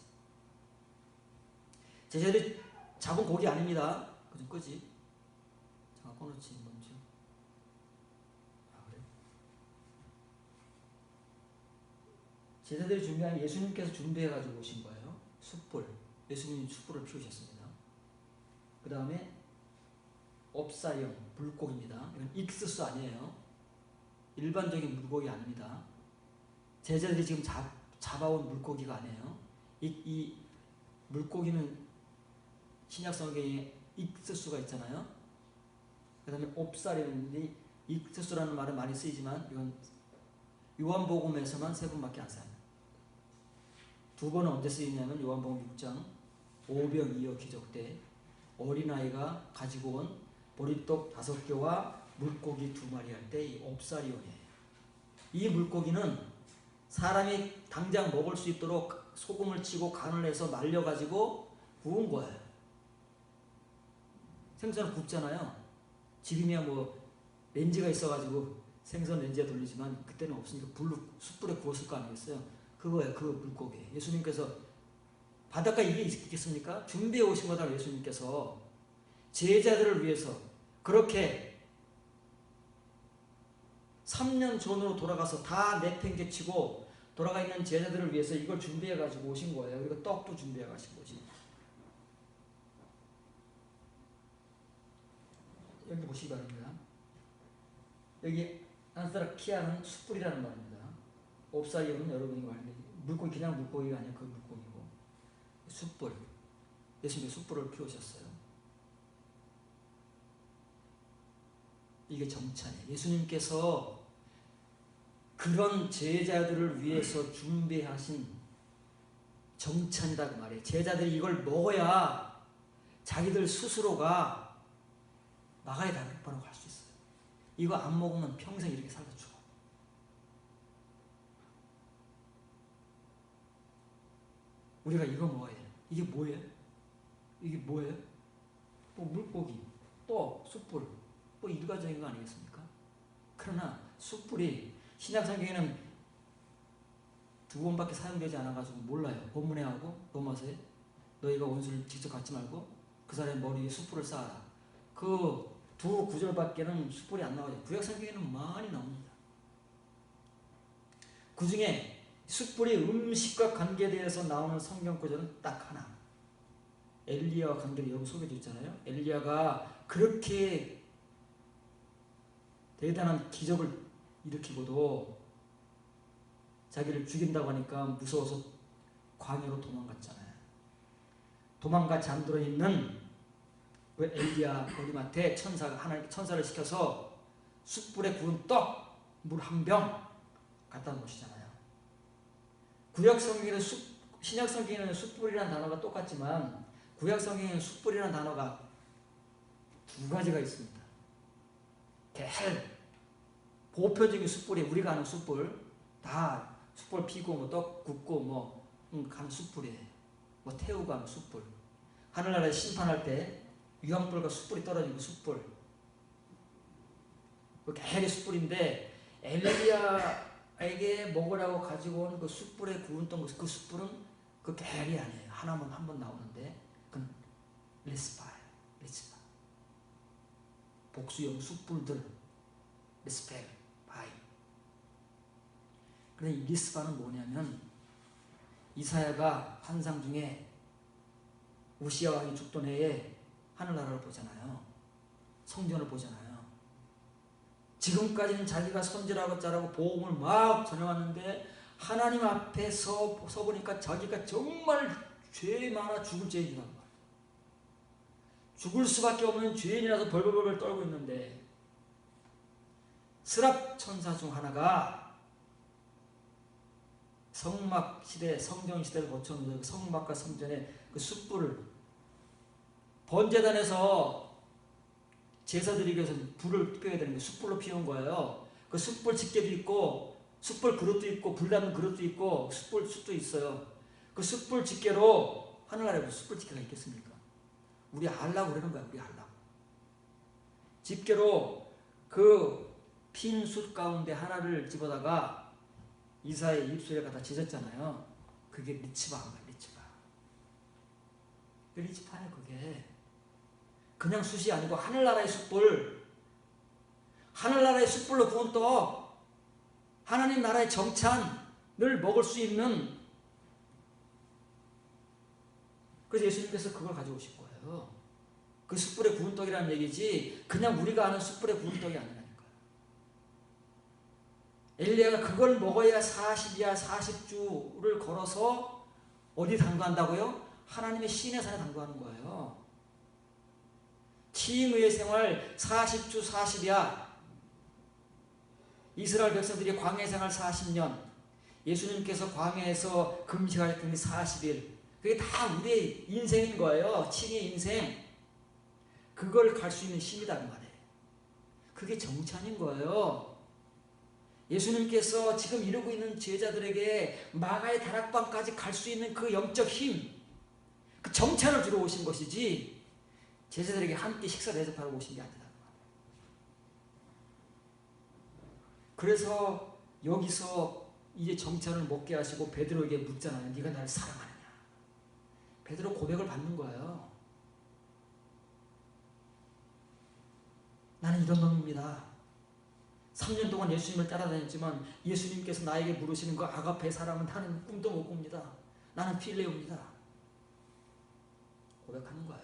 제자들이 잡은 고기 아닙니다. 좀 끄지. 잠깐 꺼놓지 먼저. 아 그래? 제자들이 준비한 예수님께서 준비해가지고 오신 거예요. 숯불. 예수님이 숯불을 피우셨습니다. 그 다음에 업사형 물고기입니다. 이건 익스수 아니에요. 일반적인 물고기 아닙니다. 제자들이 지금 잡아온 물고기가 아니에요. 이 물고기는 신약 성경에 익스수가 있잖아요. 그 다음에 옵살이는데 익스수라는 말은 많이 쓰이지만 이건 요한복음에서만 3번밖에 안 써요. 2번은 언제 쓰이냐면 요한복음 6장 오병이어 기적 때 어린아이가 가지고 온 보리떡 5개와 물고기 2마리 할 때 이 옵사리온이에요. 이 물고기는 사람이 당장 먹을 수 있도록 소금을 치고 간을 해서 말려가지고 구운 거예요. 생선을 굽잖아요. 지금이야 뭐 렌즈가 있어가지고 생선 렌즈에 돌리지만 그때는 없으니까 숯불에 구웠을 거 아니겠어요? 그거예요. 그 물고기. 예수님께서 바닷가에 이게 있겠습니까? 준비해 오신 거다. 예수님께서 제자들을 위해서 그렇게 3년 전으로 돌아가서 다 내팽개치고 돌아가 있는 제자들을 위해서 이걸 준비해 가지고 오신 거예요. 그리고 떡도 준비해 가지고 오신 거예요. 여기 보시기 바랍니다. 여기 안스라키아는 숯불이라는 말입니다. 옵사리온은 여러분이 말하는 물고기 그냥 물고기가 아니라 그 물고기고 숯불. 예수님이 숯불을 피우셨어요. 이게 정찬이에요. 예수님께서 그런 제자들을 위해서 준비하신 정찬이라고 말해요. 제자들이 이걸 먹어야 자기들 스스로가 나가야 다르다고 할 수 있어요. 이거 안 먹으면 평생 이렇게 살다 죽어. 우리가 이거 먹어야 돼요. 이게 뭐예요? 이게 뭐예요? 뭐 물고기, 또 숯불, 뭐 일반적인 거 아니겠습니까? 그러나 숯불이 신약 성경에는 2번밖에 사용되지 않아가지고 몰라요. 본문에하고 로마서에 너희가 원수를 직접 갖지 말고 그 사람의 머리 위에 숯불을 쌓아라. 그 2구절밖에는 숯불이 안 나와요. 구약 성경에는 많이 나옵니다. 그 중에 숯불이 음식과 관계되어서 나오는 성경 구절은 딱 하나. 엘리야와 관계를 여기 소개되어 있잖아요. 엘리야가 그렇게 대단한 기적을 일으키고도 자기를 죽인다고 하니까 무서워서 광야로 도망갔잖아요. 도망가 잠들어 있는 그 엘리야 어림한테 하나님 천사를 시켜서 숯불에 구운 떡 물 한 병 갖다 놓으시잖아요. 구약 성경에는 신약 성경에는 숯불이라는 단어가 똑같지만 구약 성경에는 숯불이라는 단어가 2가지가 있습니다. 보편적인 숯불이 우리가 아는 숯불 다 숯불 피고 뭐 떡 굽고 뭐 가는 숯불이에요. 뭐 태우고 하는 숯불. 하늘나라에 심판할 때 유황불과 숯불이 떨어지고 숯불. 그 게리 숯불인데 엘리야에게 먹으라고 가지고 온 그 숯불에 구웠던 그 숯불은 그 게리 아니에요. 하나만 한 번 나오는데 그건 리스파예요. 리스파. 복수용 숯불들. 리스펠, 바이. 그런데 이 리스파는 뭐냐면 이사야가 환상 중에 우시야 왕이 죽던 해에 하늘나라를 보잖아요. 성전을 보잖아요. 지금까지는 자기가 선지라고 자라고 복음을 막 전해왔는데 하나님 앞에 서보니까 자기가 정말 죄 많아 죽을 죄인이란 말이에요. 죽을 수밖에 없는 죄인이라서 벌벌벌 떨고 있는데 스랍 천사 중 하나가 성막 시대, 성경 시대를 거쳐오면서 성막과 성전에 그 숯불을 번제단에서 제사 드리기 위해서 불을 피워야 되는 게 숯불로 피운 거예요. 그 숯불 집게도 있고 숯불 그릇도 있고 불 담는 그릇도 있고 숯도 있어요. 그 숯불 집게로 하늘나라에 숯불 집게가 있겠습니까? 우리 알라고 그러는 거야. 우리 알라고. 집게로 그 핀 숯 가운데 하나를 집어다가 이사의 입술에 갖다 찢었잖아요. 그게 리치바인 거야. 리치바. 그 리치바네 그게. 그냥 숯이 아니고 하늘나라의 숯불, 하늘나라의 숯불로 구운 떡, 하나님 나라의 정찬을 먹을 수 있는. 그래서 예수님께서 그걸 가지고 오신 거예요. 그 숯불에 구운 떡이라는 얘기지 그냥 우리가 아는 숯불에 구운 떡이 아니라니까요. 엘리야가 그걸 먹어야 40이야 40주를 걸어서 어디 당도한다고요? 하나님의 시내 산에 당도하는 거예요. 칭의의 생활 40주 40이야. 이스라엘 백성들이 광야 생활 40년, 예수님께서 광야에서 금식할 때는 40일. 그게 다 우리의 인생인 거예요. 칭의 인생. 그걸 갈 수 있는 힘이다 그 말이에요. 그게 정찬인 거예요. 예수님께서 지금 이루고 있는 제자들에게 마가의 다락방까지 갈 수 있는 그 영적 힘, 그 정찬을 주러 오신 것이지 제자들에게 함께 식사 대접하러 오신 게 아니다. 그래서 여기서 이제 정찬을 먹게 하시고 베드로에게 묻잖아요. 네가 나를 사랑하느냐. 베드로 고백을 받는 거예요. 나는 이런 놈입니다. 3년 동안 예수님을 따라다녔지만 예수님께서 나에게 물으시는 그 아가페 사랑은 나는 꿈도 못 꿉니다. 나는 필레오입니다. 고백하는 거예요.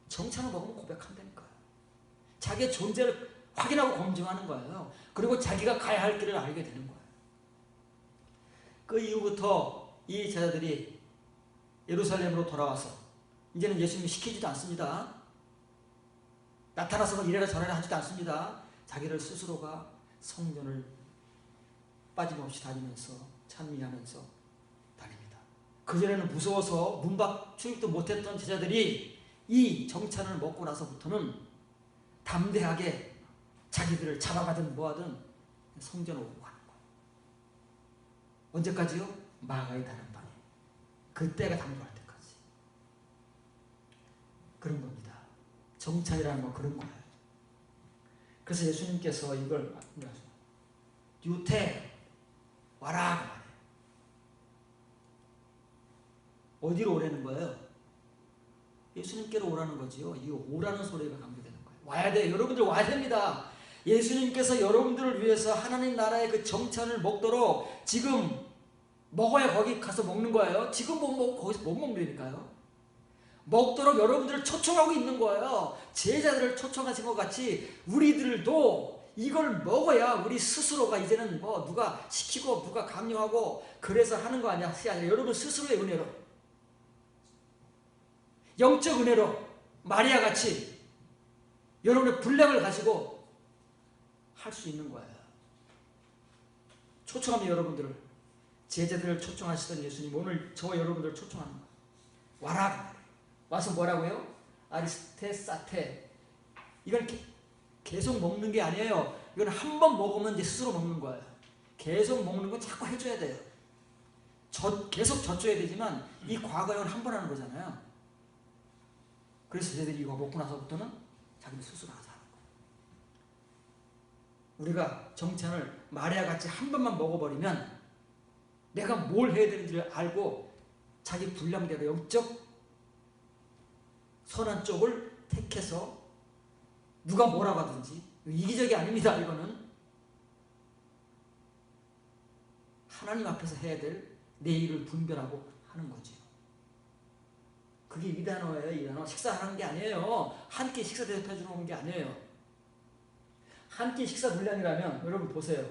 정찬을 먹으면 고백한다니까요. 자기의 존재를 확인하고 검증하는 거예요. 그리고 자기가 가야 할 길을 알게 되는 거예요. 그 이후부터 이 제자들이 예루살렘으로 돌아와서 이제는 예수님이 시키지도 않습니다. 나타나서 이래라 저래라 하지도 않습니다. 자기를 스스로가 성전을 빠짐없이 다니면서 찬미하면서 다닙니다. 그전에는 무서워서 문 밖 출입도 못했던 제자들이 이 정찬을 먹고 나서부터는 담대하게 자기들을 잡아가든 뭐하든 성전 오고 가는 거예요. 언제까지요? 마가의 다락방에. 그때가 당도할 때까지. 그런 겁니다. 정찬이라는 건 그런 거예요. 그래서 예수님께서 이걸 유태 와라 그 말이에요. 어디로 오라는 거예요? 예수님께로 오라는 거지요. 이 오라는 소리가 강조되는 거예요. 와야 돼요. 여러분들 와야 됩니다. 예수님께서 여러분들을 위해서 하나님 나라의 그 정찬을 먹도록 지금 먹어야 거기 가서 먹는 거예요. 지금 못 먹고 거기서 못 먹는다니까요. 먹도록 여러분들을 초청하고 있는 거예요. 제자들을 초청하신 것 같이 우리들도 이걸 먹어야 우리 스스로가 이제는 뭐 누가 시키고 누가 강요하고 그래서 하는 거 아니야. 여러분 스스로의 은혜로, 영적 은혜로 마리아 같이 여러분의 분량을 가지고 할 수 있는 거예요. 초청하면 여러분들을, 제자들을 초청하시던 예수님 오늘 저와 여러분들을 초청하는 거예요. 와라. 와서 뭐라고요? 아리스테사테. 이건 계속 먹는 게 아니에요. 이건 한 번 먹으면 이제 스스로 먹는 거예요. 계속 먹는 건 자꾸 해줘야 돼요. 계속 젖줘야 되지만 이 과거형은 한 번 하는 거잖아요. 그래서 제자들이 이거 먹고 나서부터는 자기들 스스로 하자 하는 거예요. 우리가 정찬을 마리아 같이 한 번만 먹어버리면 내가 뭘 해야 되는지를 알고 자기 분량대로 영적 선한 쪽을 택해서 누가 뭐라고 하든지 이기적이 아닙니다. 이거는 하나님 앞에서 해야 될 내 일을 분별하고 하는 거죠. 그게 이 단어예요. 이 단어 식사하는 게 아니에요. 한 끼 식사 대접해 주는 게 아니에요. 한 끼 식사 분량이라면 여러분 보세요.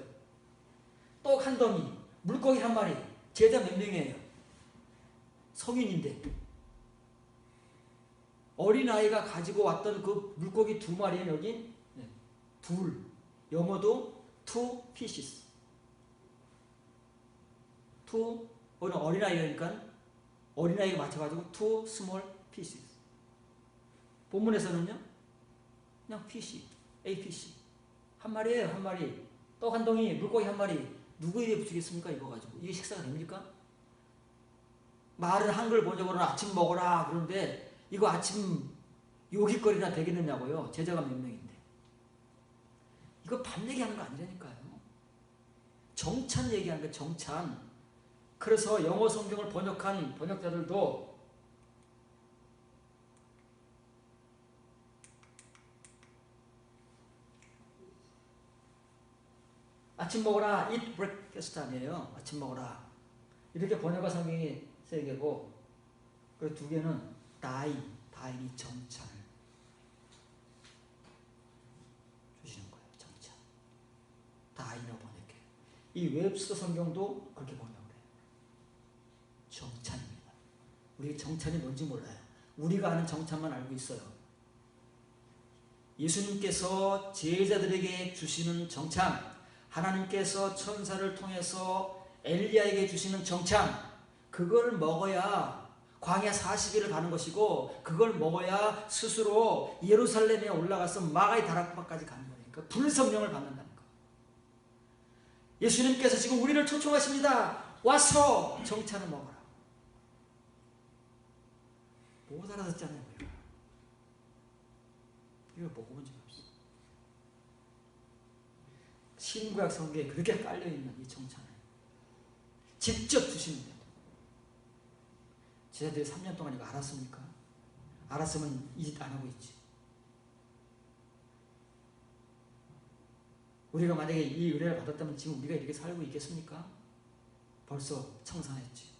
떡 한 덩이, 물고기 한 마리, 제자 몇 명이에요? 성인인데 어린아이가 가지고 왔던 그 물고기 2마리에 여기 둘, 영어도 2 pieces. 어린아이니까 어린아이가 맞춰가지고 2 small pieces. 본문에서는요 그냥 PC, APC 한 마리예요. 한 마리. 떡 한 덩이, 물고기 한 마리. 누구 입에 붙이겠습니까? 이거 가지고. 이게 식사가 됩니까? 말은 한글 번역으로는 아침 먹어라 그런데 이거 아침 요깃거리나 되겠느냐고요. 제자가 몇 명인데. 이거 밥 얘기하는 거 아니라니까요. 정찬 얘기하는 거 정찬. 그래서 영어 성경을 번역한 번역자들도 아침 먹어라, eat breakfast 아니에요. 아침 먹어라. 이렇게 번역한 성경이 3개고, 그 2개는 다인이 정찬을 주시는 거예요. 정찬. 다인으로 번역해요. 이 웹스터 성경도 그렇게 번역을 해요. 정찬입니다. 우리 정찬이 뭔지 몰라요. 우리가 아는 정찬만 알고 있어요. 예수님께서 제자들에게 주시는 정찬, 하나님께서 천사를 통해서 엘리야에게 주시는 정찬, 그걸 먹어야 광야 40일을 가는 것이고 그걸 먹어야 스스로 예루살렘에 올라가서 마가의 다락방까지 가는 거니까 불성령을 받는다는 거. 예수님께서 지금 우리를 초청하십니다. 와서 정찬을 먹어라. 못 알아듣잖아요. 이거 먹어본 적이 없어. 신구약 성경에 그렇게 깔려있는 이 정찬을 직접 주시는데 제자들이 3년 동안 이거 알았습니까? 알았으면 이 짓 안 하고 있지. 우리가 만약에 이 은혜를 받았다면 지금 우리가 이렇게 살고 있겠습니까? 벌써 청산했지.